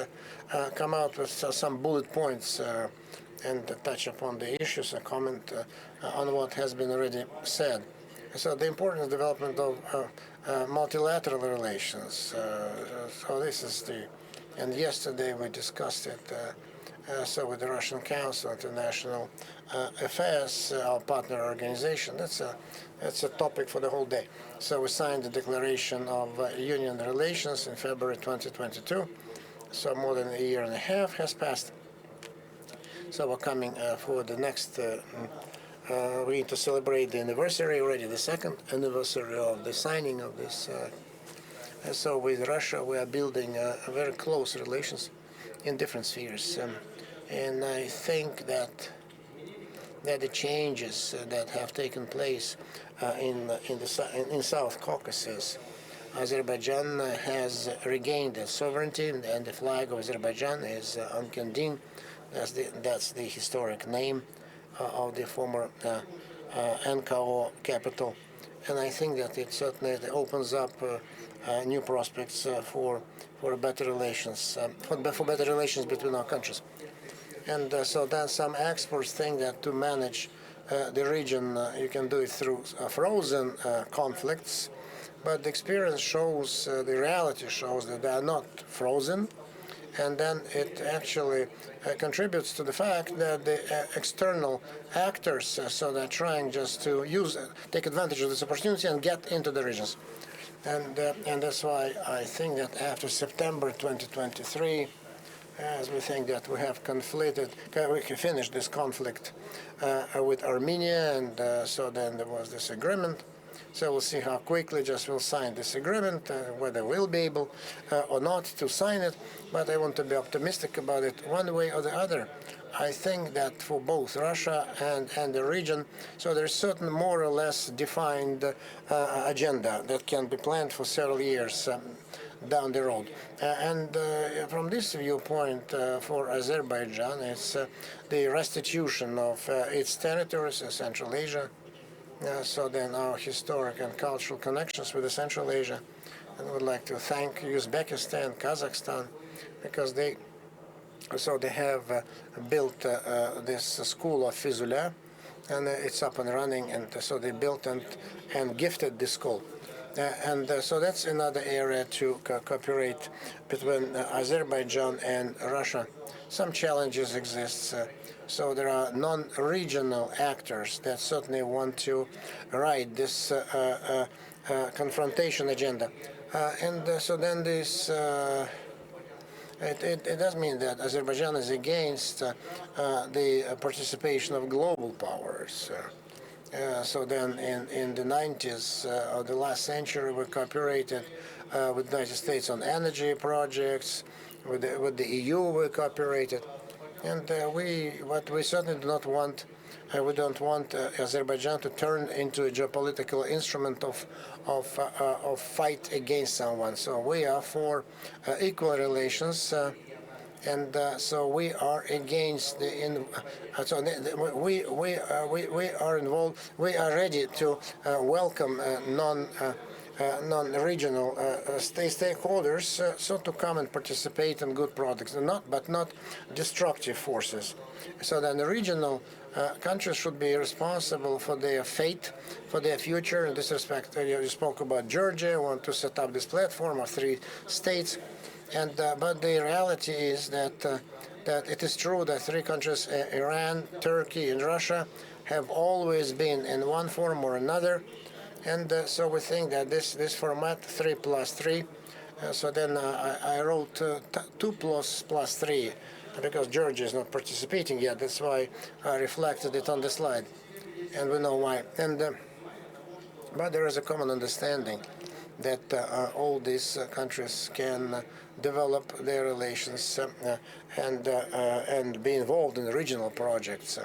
come out with some bullet points and touch upon the issues and comment on what has been already said. So the important development of multilateral relations. So this is and yesterday we discussed it. So with the Russian Council, International Affairs, our partner organization. That's a topic for the whole day. So we signed the Declaration of Union Relations in February 2022. So more than a year and a half has passed. So we're coming for the next. We need to celebrate the anniversary already, the second anniversary of the signing of this. So with Russia, we are building very close relations in different spheres, and I think that the changes that have taken place in South Caucasus, Azerbaijan has regained its sovereignty, and the flag of Azerbaijan is Ankandin. That's the historic name of the former NKO capital, and I think that it certainly opens up new prospects for better relations, for better relations between our countries. And so then some experts think that to manage the region, you can do it through frozen conflicts, but the experience shows, the reality shows that they are not frozen. And then it actually contributes to the fact that the external actors, so they're trying just to take advantage of this opportunity and get into the regions. And that's why I think that after September 2023, as we think that we have we can finish this conflict with Armenia, and so then there was this agreement. So we'll see how quickly we'll sign this agreement, whether we'll be able or not to sign it. But I want to be optimistic about it one way or the other. I think that for both Russia and the region, so there's certain more or less defined agenda that can be planned for several years down the road. And from this viewpoint, for Azerbaijan, it's the restitution of its territories in Central Asia. So then our historic and cultural connections with Central Asia. And I would like to thank Uzbekistan, Kazakhstan, because they So they have built this school of Fizula, and it's up and running. And so they built and gifted the school. So that's another area to cooperate between Azerbaijan and Russia. Some challenges exist. So there are non-regional actors that certainly want to ride this confrontation agenda. So then this. It does mean that Azerbaijan is against the participation of global powers. So then in the 90s of the last century, we cooperated with the United States on energy projects. With the EU, we cooperated. And what we certainly do not want, we don't want Azerbaijan to turn into a geopolitical instrument of fight against someone. So we are for equal relations, and so we are against the. So we are involved. We are ready to welcome non-regional stakeholders, so to come and participate in good projects, but not destructive forces. So then the regional countries should be responsible for their fate, for their future. In this respect, you spoke about Georgia, want to set up this platform of 3 states, and but the reality is that it is true that 3 countries, Iran, Turkey, and Russia, have always been in one form or another. And so we think that this format, 3 plus 3, so then I wrote 2 plus 3, because Georgia is not participating yet. That's why I reflected it on the slide, and we know why. But there is a common understanding that all these countries can develop their relations and be involved in regional projects.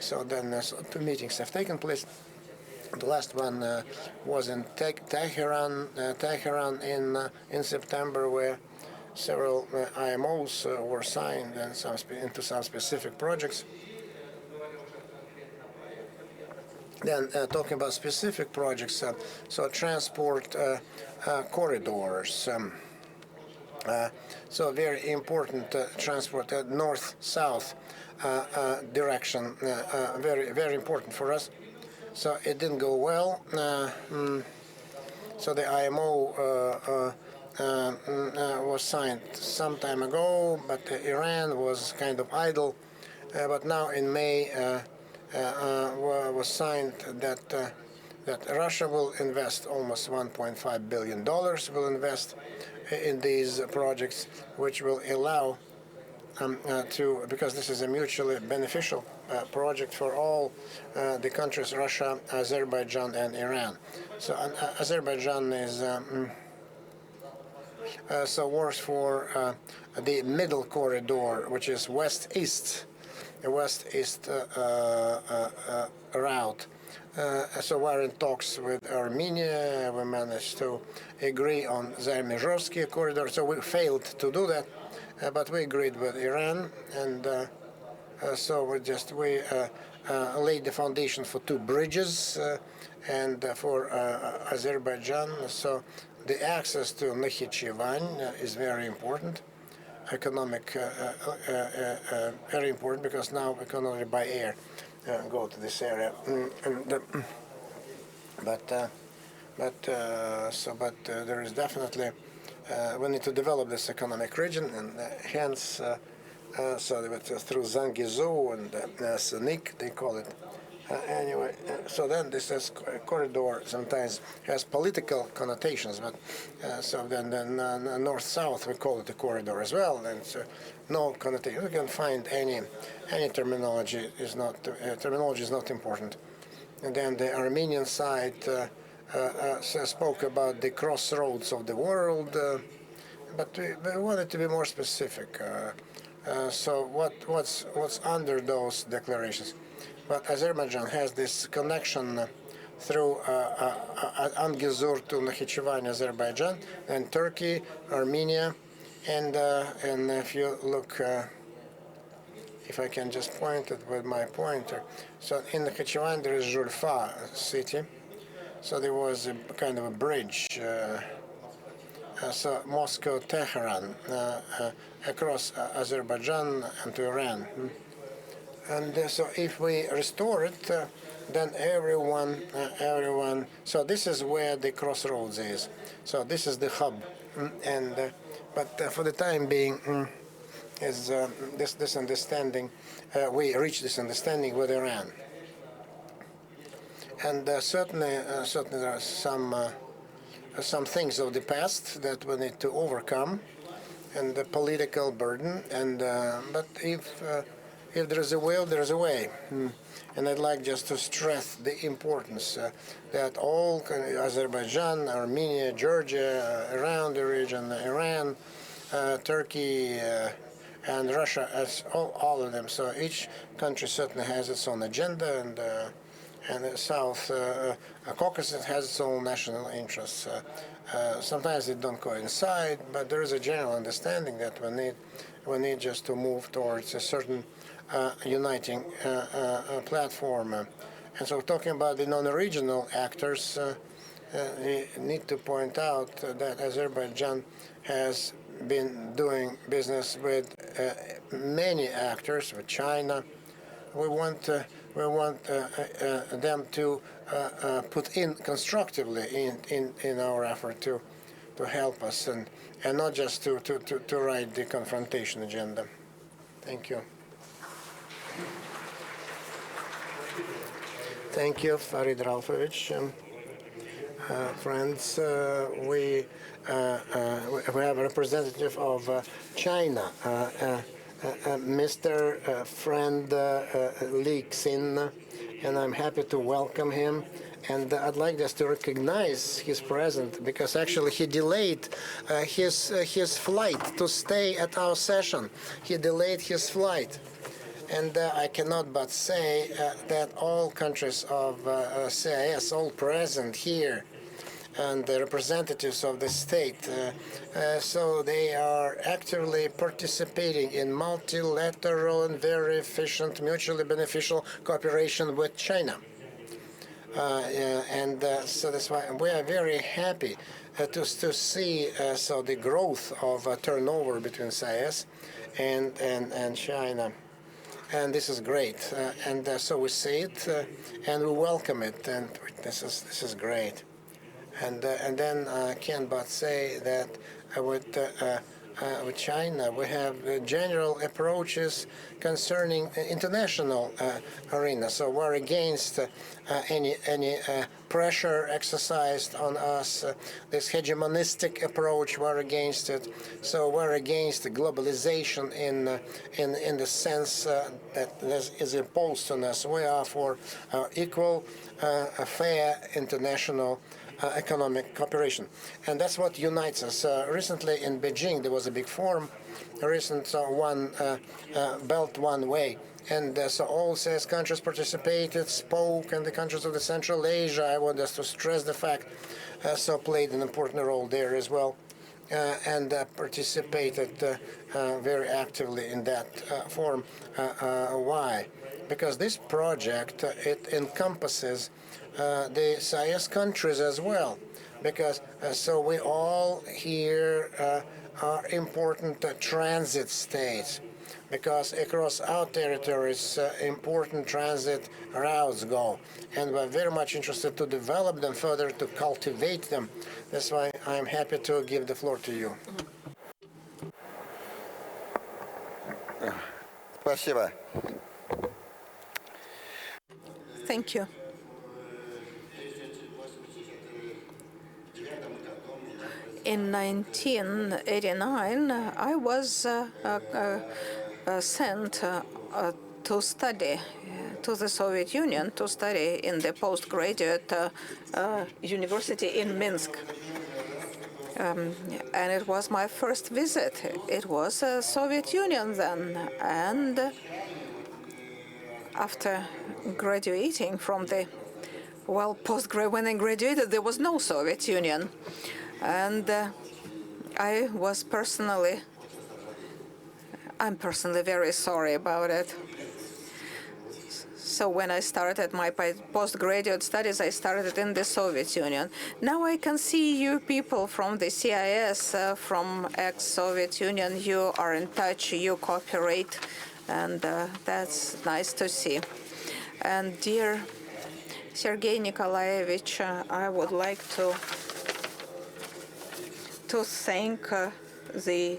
So then 2 meetings have taken place. The last one was in Tehran in September, where several IMOs were signed and into some specific projects. Then talking about specific projects, so transport corridors. So very important transport north-south direction, very important for us. So it didn't go well. So the IMO was signed some time ago, but Iran was kind of idle. But now in May was signed that Russia will invest almost $1.5 billion. Will invest in these projects, which will allow because this is a mutually beneficial project for all the countries, Russia, Azerbaijan, and Iran. So Azerbaijan is so works for the middle corridor, which is west-east route. So we're in talks with Armenia. We managed to agree on Zayme-Zhovsky corridor. So we failed to do that. But we agreed with Iran, and so we laid the foundation for 2 bridges, and for Azerbaijan. So the access to Nakhichevan is very important, very important, because now we can only by air go to this area. But there is definitely. We need to develop this economic region, and hence, through Zangizo and Sunik, they call it. Anyway, so then this corridor sometimes has political connotations, but so then north-south we call it a corridor as well, and no connotation. We can find any terminology is not important. And then the Armenian side. Spoke about the crossroads of the world, but we wanted to be more specific. So what's under those declarations? But Azerbaijan has this connection through Angizur to Nakhichevan, Azerbaijan, and Turkey, Armenia, and if you look, if I can just point it with my pointer. So in Nakhichevan there is Julfa city. So there was a kind of a bridge so Moscow, Tehran, across Azerbaijan and to Iran. And so if we restore it, then everyone, so this is where the crossroads is. So this is the hub. But for the time being, is this understanding, we reached this understanding with Iran. And certainly there are some things of the past that we need to overcome, and the political burden. And but if there is a will, there is a way. And I'd like just to stress the importance that all Azerbaijan, Armenia, Georgia, around the region, Iran, Turkey, and Russia, as all of them. So each country certainly has its own agenda, and the South Caucasus has its own national interests. Sometimes they don't coincide, but there is a general understanding that we need just to move towards a certain uniting platform. And so talking about the non-regional actors, we need to point out that Azerbaijan has been doing business with many actors, with China. We want them to put in constructively in our effort to help us, and not just to write the confrontation agenda. Thank you. Thank you, Farid Ralfovich. Friends, we have a representative of China, Mr. Friend Li Xin, and I'm happy to welcome him. And I'd like just to recognize his presence, because actually he delayed his flight to stay at our session. He delayed his flight. And I cannot but say that all countries of CIS, all present here, and the representatives of the state, so they are actively participating in multilateral and very efficient, mutually beneficial cooperation with China. So that's why we are very happy to see so the growth of turnover between CIS and China. And this is great, so we see it, and we welcome it, and this is great. And then I can't but say that with China we have general approaches concerning international arena. So we're against any pressure exercised on us. This hegemonistic approach, we're against it. So we're against globalization in the sense that this is imposed on us. We are for equal, fair international economic cooperation, and that's what unites us. Recently in Beijing there was a big forum, a recent One Belt, One Way, and so all CIS countries participated, spoke, and the countries of the Central Asia, I want us to stress the fact, so played an important role there as well, and participated very actively in that forum. Why? Because this project, it encompasses the CIS countries as well, because so we all here are important transit states, because across our territories important transit routes go, and we're very much interested to develop them further, to cultivate them. That's why I'm happy to give the floor to you. Спасибо. Thank you. In 1989, I was sent to study to the Soviet Union, to study in the postgraduate university in Minsk. And it was my first visit. It was Soviet Union then. And after graduating from the, when I graduated, there was no Soviet Union. And I'm personally very sorry about it. So when I started my postgraduate studies, I started in the Soviet Union. Now I can see you people from the CIS, from ex-Soviet Union. You are in touch, you cooperate, and that's nice to see. And dear Sergei Nikolaevich, I would like to thank the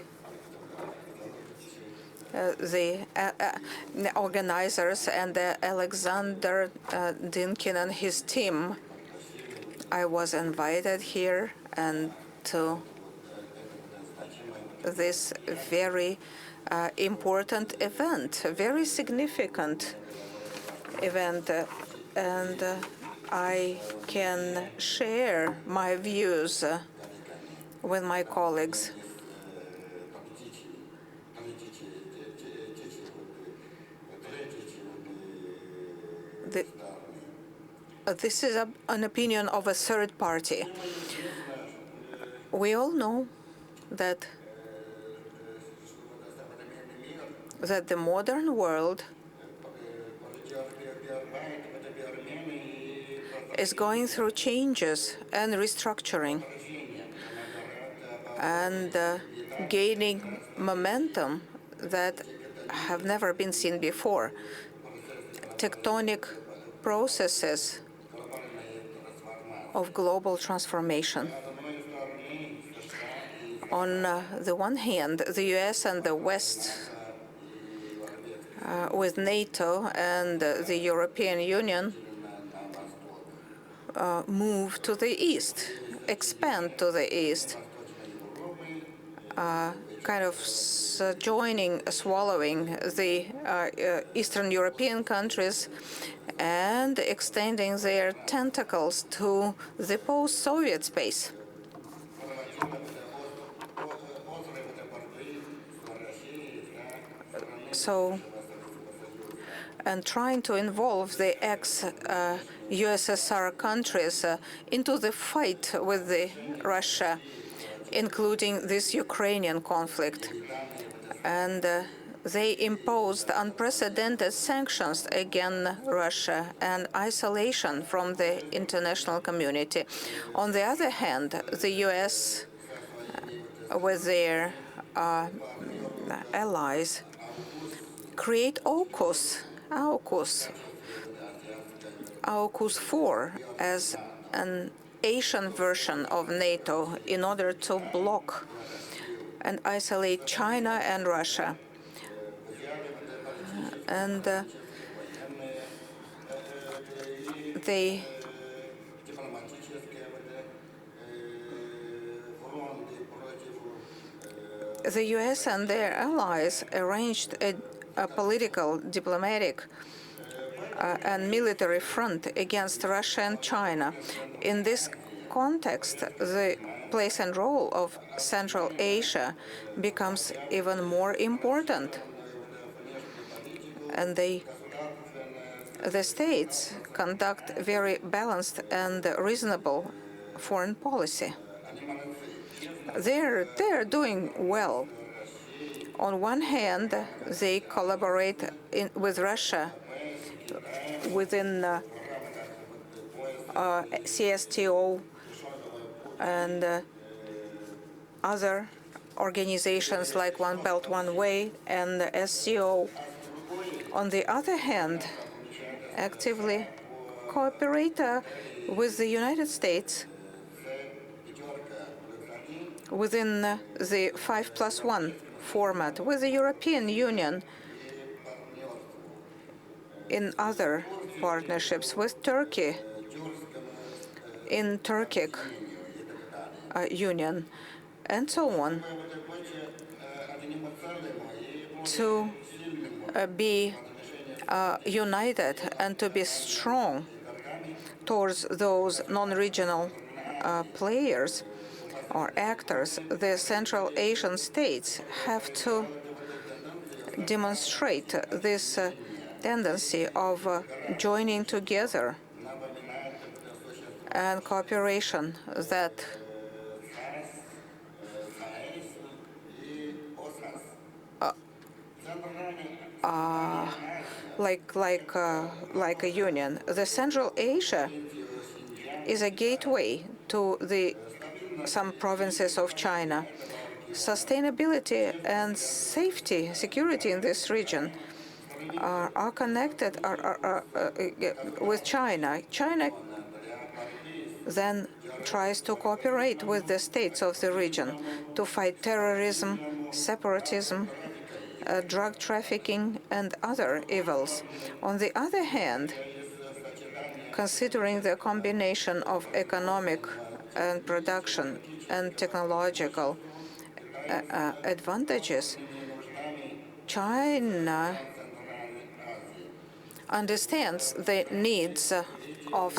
organizers and Alexander Dinkin and his team. I was invited here and to this very important event, a very significant event, and I can share my views with my colleagues. This is an opinion of a third party. We all know that the modern world is going through changes and restructuring and gaining momentum that have never been seen before. Tectonic processes of global transformation. On the one hand, the US and the West, with NATO and the European Union, move to the east, expand to the east, kind of swallowing the Eastern European countries and extending their tentacles to the post-Soviet space. So, and trying to involve the ex-USSR countries into the fight with Russia, including this Ukrainian conflict. And they imposed unprecedented sanctions against Russia and isolation from the international community. On the other hand, the US, with their allies, create AUKUS 4 as an Asian version of NATO in order to block and isolate China and Russia. And the US and their allies arranged a political, diplomatic, and military front against Russia and China. In this context, the place and role of Central Asia becomes even more important. And the states conduct very balanced and reasonable foreign policy. They're doing well. On one hand, they collaborate with Russia within CSTO and other organizations like One Belt, One Way and SCO. On the other hand, actively cooperate with the United States within the 5+1 format, with the European Union in other partnerships, with Turkey in Turkic Union, and so on, to be united and to be strong towards those non-regional players or actors. The Central Asian states have to demonstrate this tendency of joining together and cooperation that like a union. The Central Asia is a gateway to some provinces of China. Sustainability and safety, security in this region are connected with China. China then tries to cooperate with the states of the region to fight terrorism, separatism, drug trafficking, and other evils. On the other hand, considering the combination of economic and production and technological advantages, China understands the needs of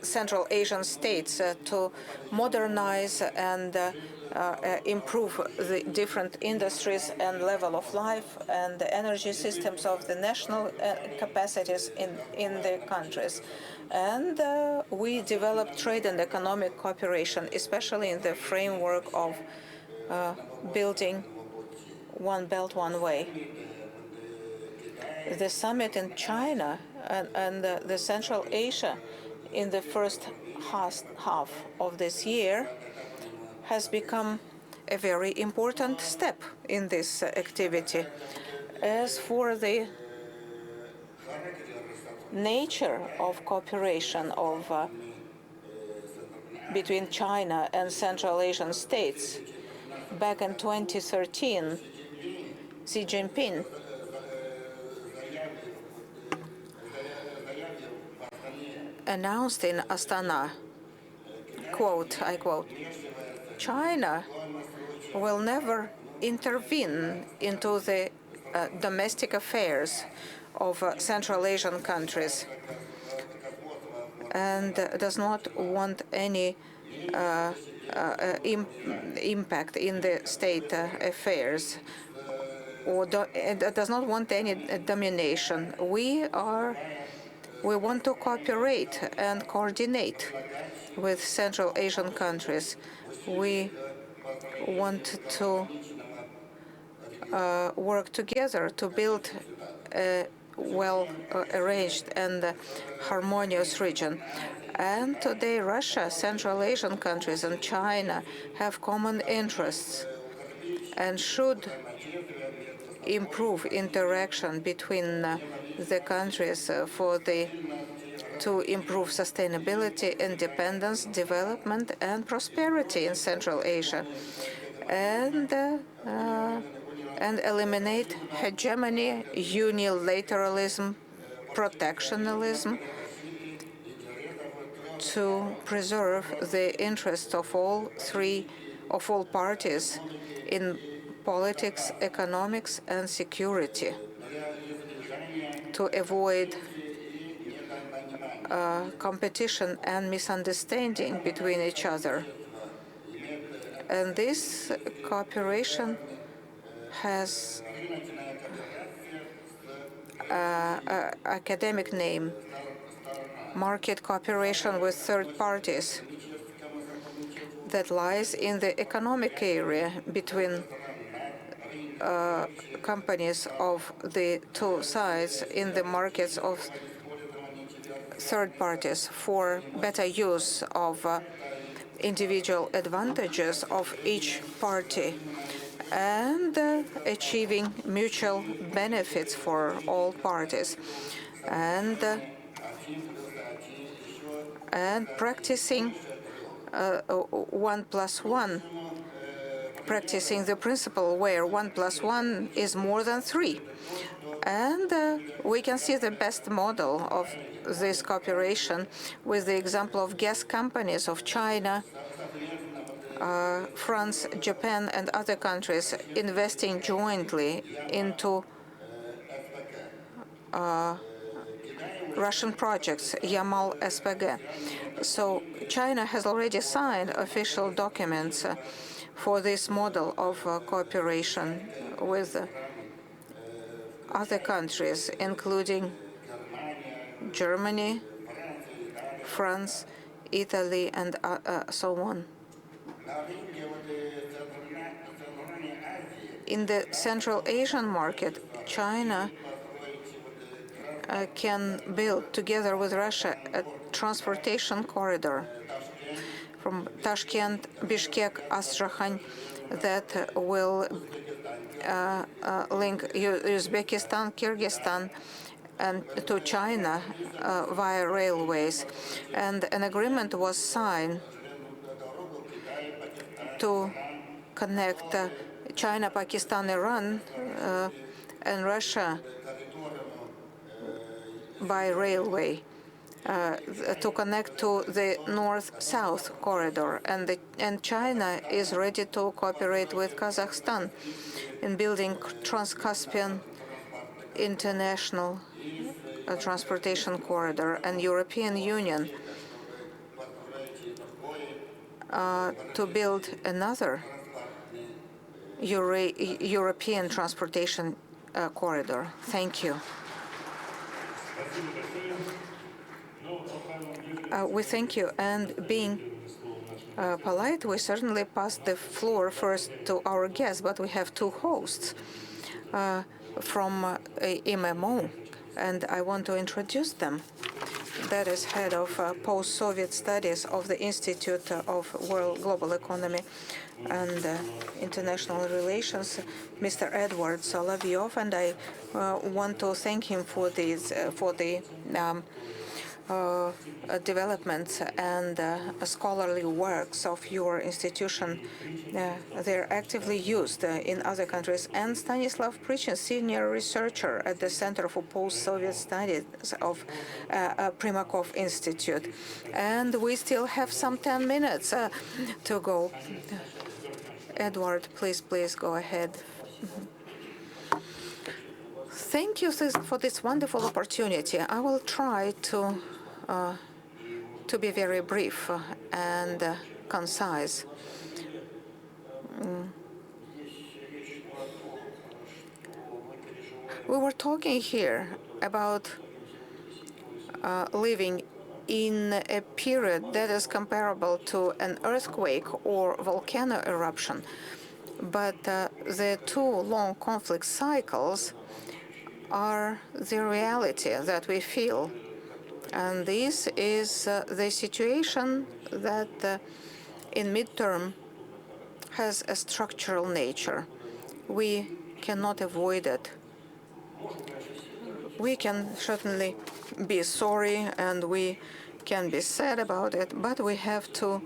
Central Asian states to modernize and improve the different industries and level of life and the energy systems of the national capacities in the countries. And we developed trade and economic cooperation, especially in the framework of building One Belt, One Way. The summit in China and the Central Asia in the first half of this year has become a very important step in this activity. As for the nature of cooperation between China and Central Asian states, back in 2013, Xi Jinping announced in Astana, I quote, "China will never intervene into the domestic affairs of Central Asian countries and does not want any impact in the state affairs or does not want any domination. We want to cooperate and coordinate with Central Asian countries. We want to work together to build a well-arranged and harmonious region. And today, Russia, Central Asian countries, and China have common interests and should improve interaction between the countries to improve sustainability, independence, development, and prosperity in Central Asia, and eliminate hegemony, unilateralism, protectionism, to preserve the interests of all parties in politics, economics, and security, to avoid competition and misunderstanding between each other. And this cooperation has an academic name: market cooperation with third parties, that lies in the economic area between companies of the two sides in the markets of third parties for better use of individual advantages of each party and achieving mutual benefits for all parties, and practicing 1+1, practicing the principle where 1+1 is more than 3. And we can see the best model of this cooperation with the example of gas companies of China, France, Japan, and other countries investing jointly into Russian projects, Yamal SPG. So China has already signed official documents for this model of cooperation with other countries, including Germany, France, Italy, and so on. In the Central Asian market, China can build together with Russia a transportation corridor from Tashkent, Bishkek, Astrakhan that will link Uzbekistan, Kyrgyzstan, and to China via railways. And an agreement was signed to connect China, Pakistan, Iran, and Russia by railway to connect to the north-south corridor. And China is ready to cooperate with Kazakhstan in building Trans-Caspian international transportation corridor, and European Union to build another European transportation corridor. Thank you. We thank you. And being polite, we certainly pass the floor first to our guests, but we have two hosts from MMO, and I want to introduce them. That is head of post-Soviet studies of the Institute of Global Economy and International Relations, Mr. Edward Solovyov, and I want to thank him for the developments and scholarly works of your institution. They're actively used in other countries. And Stanislav Prichin, senior researcher at the Center for Post-Soviet Studies of Primakov Institute. And we still have some 10 minutes to go. Edward, please go ahead. Thank you for this wonderful opportunity. I will try to be very brief and concise. We were talking here about living in a period that is comparable to an earthquake or volcano eruption, but the two long conflict cycles are the reality that we feel. And this is the situation that in midterm has a structural nature. We cannot avoid it. We can certainly be sorry and we can be sad about it, but we have to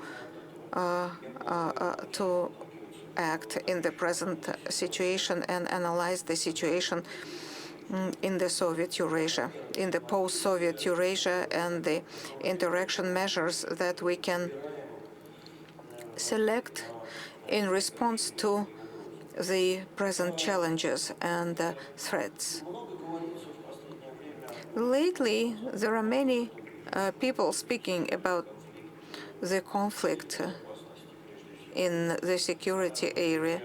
act in the present situation and analyze the situation in the Soviet Eurasia, in the post-Soviet Eurasia, and the interaction measures that we can select in response to the present challenges and threats. Lately, there are many people speaking about the conflict in the security area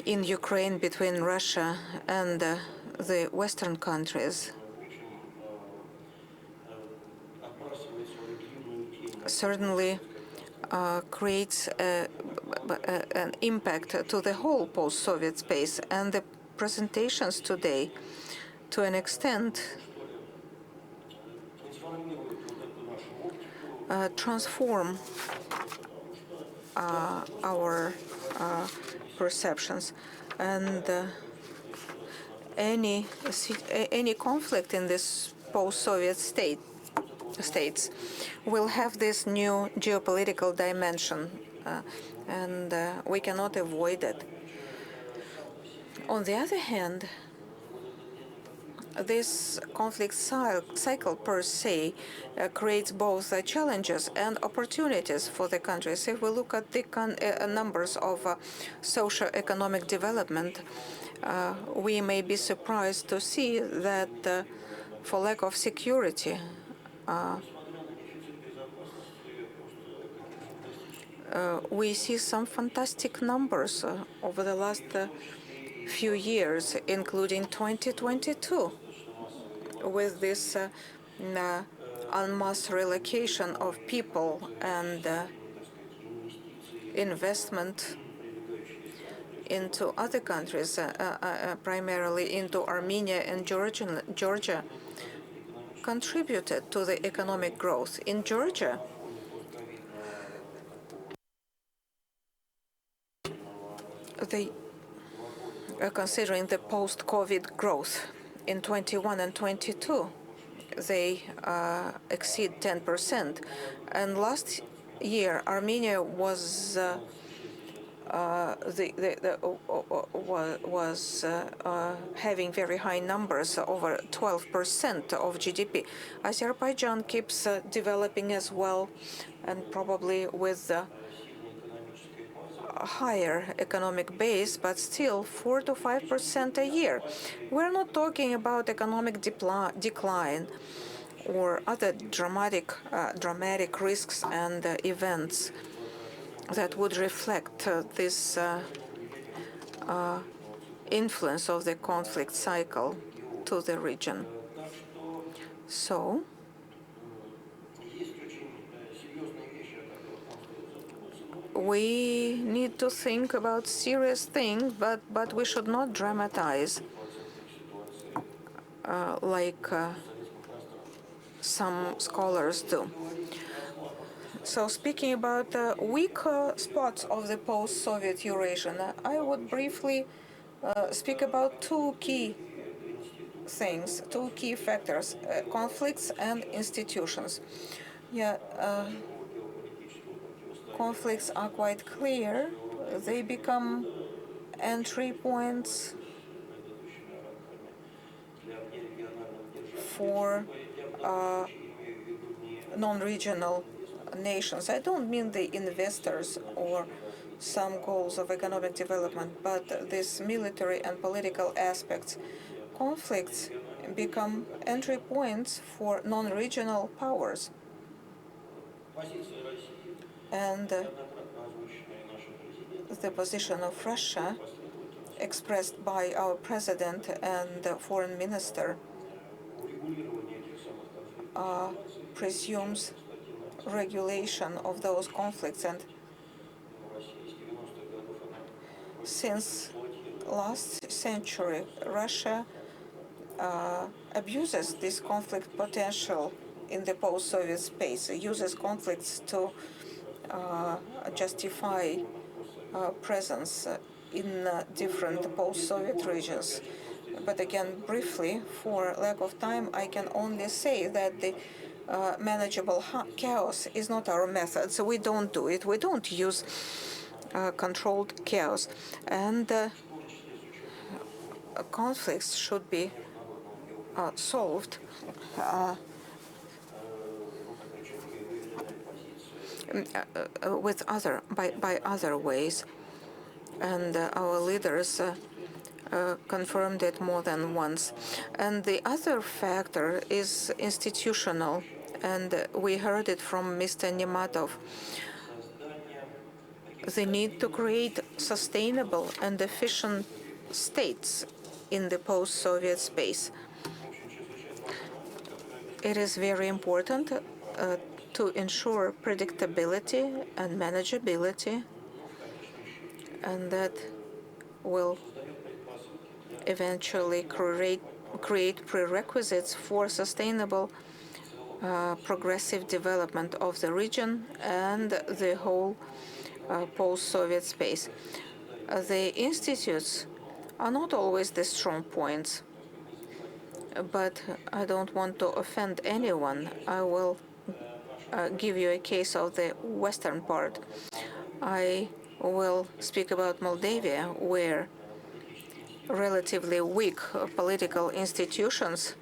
in Ukraine between Russia and the Western countries. Certainly creates an impact to the whole post-Soviet space, and the presentations today, to an extent, transform our perceptions, and any conflict in this post-Soviet states will have this new geopolitical dimension, and we cannot avoid it. On the other hand, this conflict cycle per se creates both challenges and opportunities for the countries. If we look at the numbers of socio-economic development, we may be surprised to see that for lack of security, we see some fantastic numbers over the last few years, including 2022, with this en masse relocation of people and investment into other countries, primarily into Armenia and Georgia, contributed to the economic growth. In Georgia, they are considering the post-COVID growth in 21 and 22. They exceed 10%. And last year, Armenia was having very high numbers, over 12% of GDP. Azerbaijan keeps developing as well, and probably with a higher economic base, but still 4 to 5% a year. We're not talking about economic decline or other dramatic risks and events that would reflect this influence of the conflict cycle to the region. So, we need to think about serious things, but we should not dramatize like some scholars do. So speaking about weak spots of the post-Soviet Eurasia, I would briefly speak about two key things, two key factors, conflicts and institutions. Conflicts are quite clear. They become entry points for non-regional nations. I don't mean the investors or some goals of economic development, but these military and political aspects. Conflicts become entry points for non-regional powers. And the position of Russia, expressed by our president and foreign minister, presumes regulation of those conflicts. And since last century, Russia abuses this conflict potential in the post-Soviet space, uses conflicts to justify presence in different post-Soviet regions. But again, briefly, for lack of time, I can only say that the manageable chaos is not our method, so we don't do it. We don't use controlled chaos. And conflicts should be solved by other ways. And our leaders confirmed it more than once. And the other factor is institutional, and we heard it from Mr. Nematov. The need to create sustainable and efficient states in the post-Soviet space. It is very important to ensure predictability and manageability, and that will eventually create prerequisites for sustainable progressive development of the region and the whole post-Soviet space. The institutes are not always the strong points, but I don't want to offend anyone. I will give you a case of the western part. I will speak about Moldavia, where relatively weak political institutions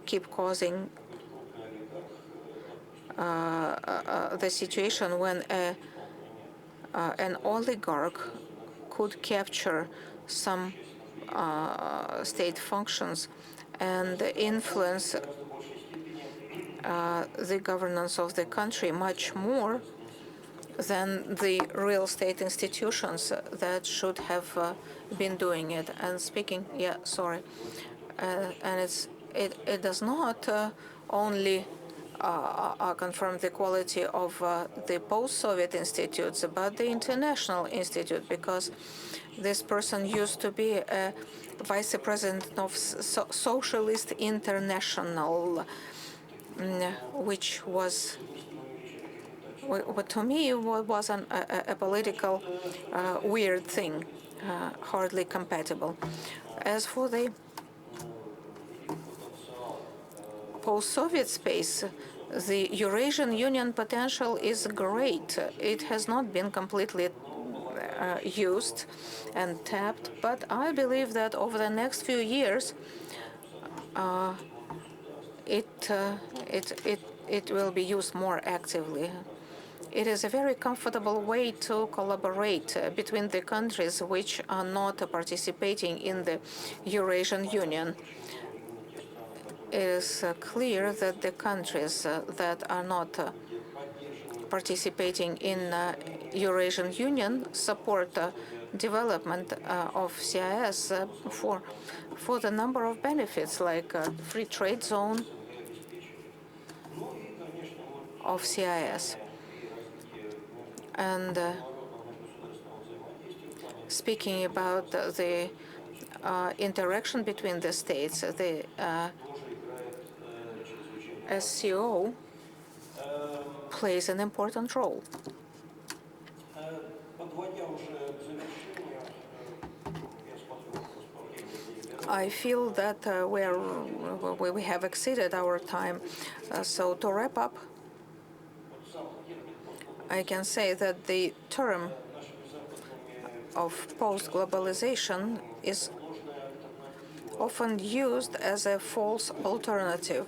keep causing the situation when an oligarch could capture some state functions and influence the governance of the country much more than the real state institutions that should have been doing it. And speaking, and it does not only confirm the quality of the post-Soviet institutes, but the International Institute, because this person used to be a vice president of Socialist International, which was, what to me was a political weird thing, hardly compatible. As for the post-Soviet space, the Eurasian Union potential is great. It has not been completely used and tapped, but I believe that over the next few years, it will be used more actively. It is a very comfortable way to collaborate between the countries which are not participating in the Eurasian Union. It is clear that the countries that are not participating in Eurasian Union support development of CIS for the number of benefits, like free trade zone of CIS. And speaking about the interaction between the states, the SCO plays an important role. I feel that we have exceeded our time. So to wrap up, I can say that the term of post-globalization is often used as a false alternative.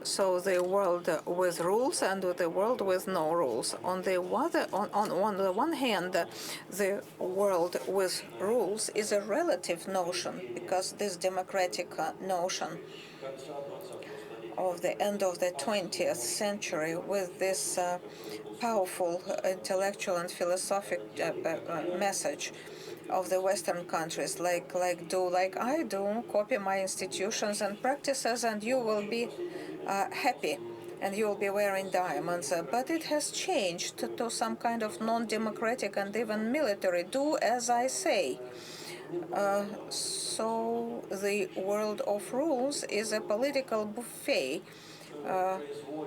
So the world with rules and the world with no rules. On the one hand, the world with rules is a relative notion, because this democratic notion of the end of the 20th century, with this powerful intellectual and philosophic message of the Western countries, like I do, copy my institutions and practices, and you will be happy, and you will be wearing diamonds. But it has changed to some kind of non-democratic and even military, do as I say. So the world of rules is a political buffet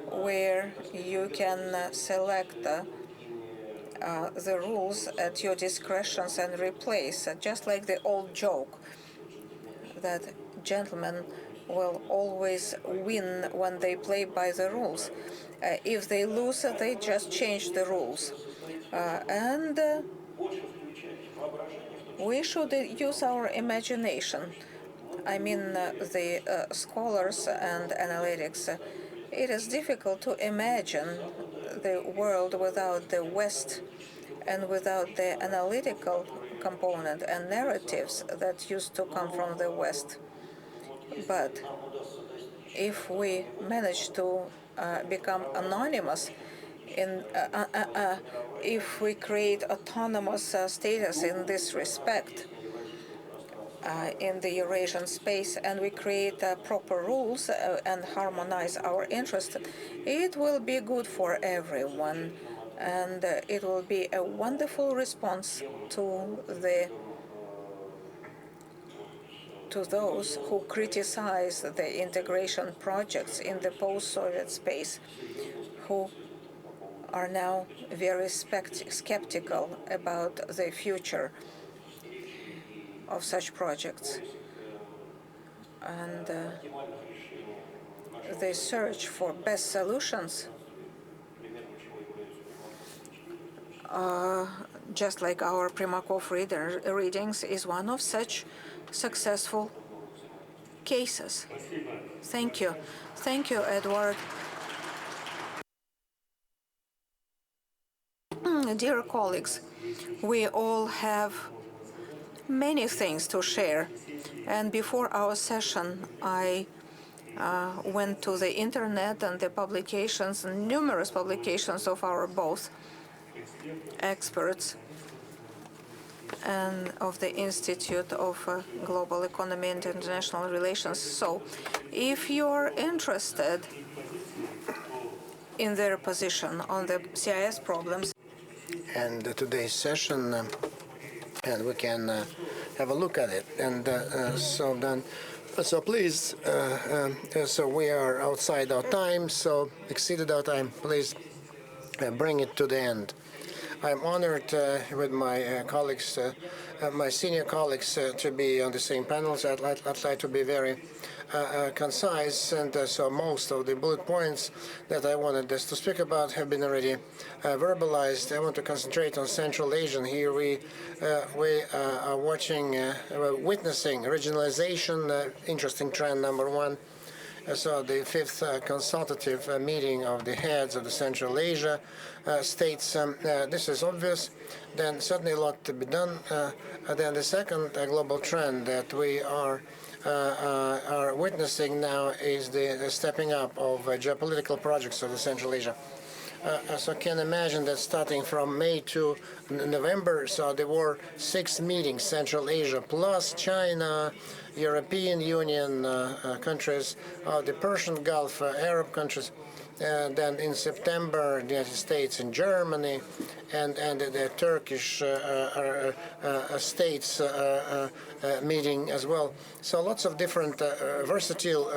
where you can select the rules at your discretions and replace, just like the old joke that gentlemen will always win when they play by the rules. If they lose, they just change the rules. And we should use our imagination. I mean, the scholars and analytics. It is difficult to imagine the world without the West and without the analytical component and narratives that used to come from the West. But if we manage to become anonymous, if we create autonomous status in this respect in the Eurasian space, and we create proper rules and harmonize our interests, it will be good for everyone, and it will be a wonderful response to those who criticize the integration projects in the post-Soviet space, who are now very skeptical about the future of such projects. And the search for best solutions, just like our Primakov readings, is one of such successful cases. Thank you. Thank you, Edward. Dear colleagues, we all have many things to share. And before our session, I went to the internet and the publications, numerous publications of our both experts and of the Institute of Global Economy and International Relations. So if you're interested in their position on the CIS problems. And today's session, and we can have a look at it. And so please, so we are outside our time, so exceeded our time. Please bring it to the end. I'm honored with my colleagues, my senior colleagues, to be on the same panels. I'd like to be very concise, and so most of the bullet points that I wanted us to speak about have been already verbalized. I want to concentrate on Central Asia. Here we are witnessing regionalization, interesting trend number one. So the fifth consultative meeting of the heads of the Central Asia states this is obvious. Then certainly a lot to be done. Then the second global trend that we are witnessing now is the stepping up of geopolitical projects of the Central Asia. So I can imagine that starting from May to November, so there were 6 meetings, Central Asia, plus China, European Union countries, the Persian Gulf, Arab countries. Then in September, the United States and Germany, and the Turkish states meeting as well. So lots of different versatile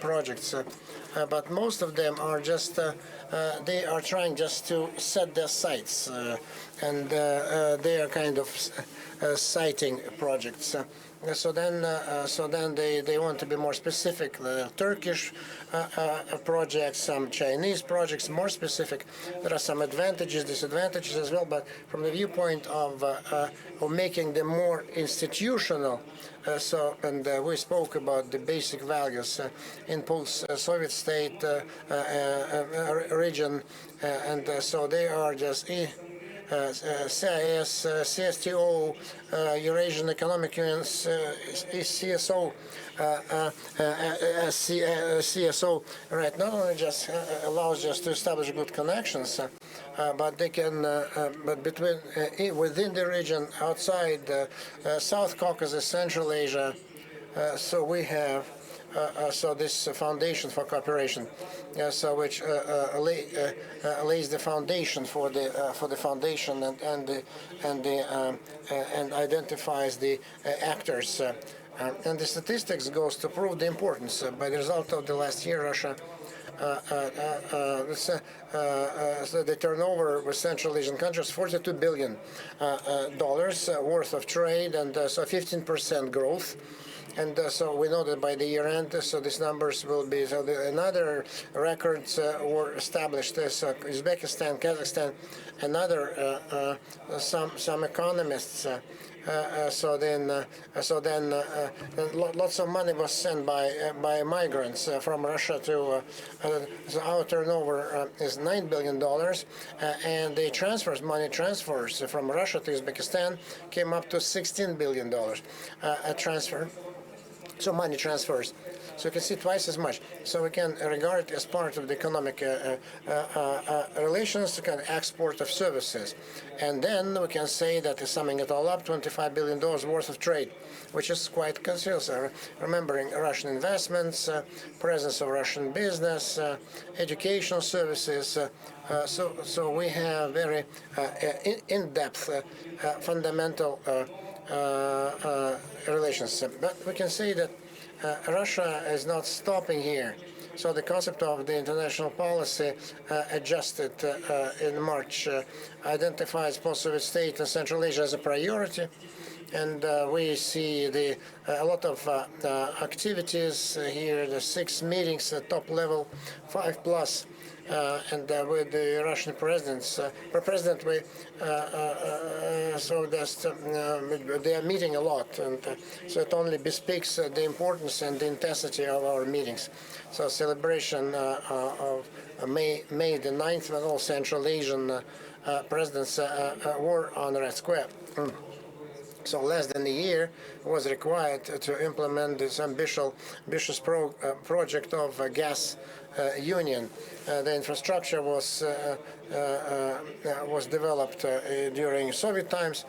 projects, but most of them are just they are trying just to set their sights, and they are kind of sighting projects. So then they want to be more specific. The Turkish projects, some Chinese projects, more specific. There are some advantages, disadvantages as well. But from the viewpoint of making them more institutional, we spoke about the basic values in post-Soviet state region, and so they are just. CIS, CSTO, Eurasian Economic Union, CSO, CSO, right? Not only just allows us to establish good connections, but they can, but between within the region, outside South Caucasus, Central Asia. So we have. So this foundation for cooperation, so which lays the foundation for the foundation and identifies the actors, and the statistics goes to prove the importance. By the result of the last year, Russia. So the turnover with Central Asian countries, $42 billion worth of trade, and so 15% growth. And so we know that by the year end, so these numbers will be, so another records were established. So Uzbekistan, Kazakhstan, another some economists. So then lots of money was sent by migrants from Russia to. So our turnover is $9 billion, and the money transfers from Russia to Uzbekistan came up to $16 billion a transfer. So money transfers. So you can see twice as much. So we can regard it as part of the economic relations, kind of export of services. And then we can say that, summing it all up, $25 billion worth of trade, which is quite considerable. Remembering Russian investments, presence of Russian business, educational services. So we have very in-depth, fundamental relations. But we can see that Russia is not stopping here. So the concept of the international policy adjusted in March identifies post-Soviet state and Central Asia as a priority. And we see a lot of activities here, the 6 meetings at top level, 5+. And with the Russian president, so they are meeting a lot, and so it only bespeaks the importance and the intensity of our meetings. So celebration of May the 9th, when all Central Asian presidents were on Red Square. So less than a year was required to implement this ambitious project of a gas union. The infrastructure was developed during Soviet times.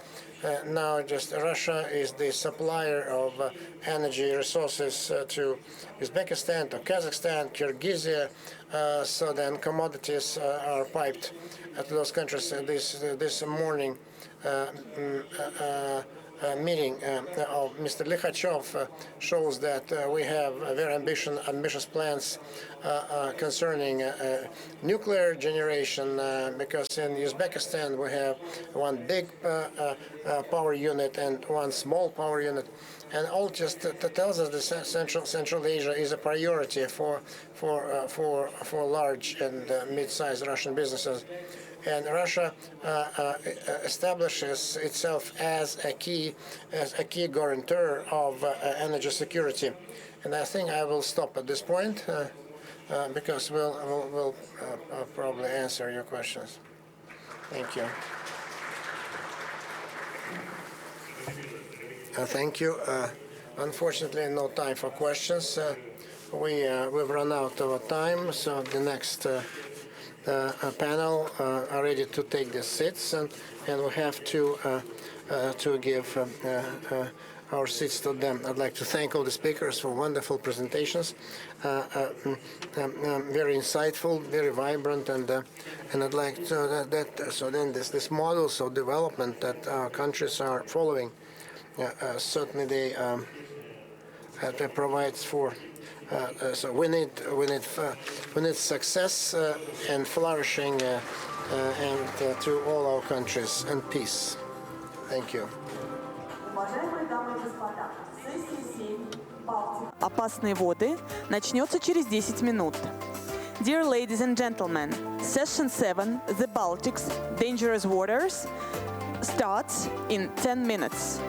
Now just Russia is the supplier of energy resources to Uzbekistan, to Kazakhstan, Kyrgyzia. So then commodities are piped to those countries. This morning meeting of Mr. Likhachev shows that we have very ambitious plans concerning nuclear generation, because in Uzbekistan we have one big power unit and one small power unit, and all just tells us that Central Asia is a priority for large and mid-sized Russian businesses. And Russia establishes itself as a key guarantor of energy security. And I think I will stop at this point because we'll probably answer your questions. Thank you. Thank you. Unfortunately, no time for questions. We've run out of time, so the next panel are ready to take the seats, and we have to give our seats to them. I'd like to thank all the speakers for wonderful presentations, very insightful, very vibrant, and I'd like to so then this models of development that our countries are following, certainly they provides for. So we need success and flourishing and to all our countries and peace. Thank you. Опасные воды начнется через 10 минут. Dear ladies and gentlemen, session 7, the Baltics, dangerous waters, starts in 10 minutes.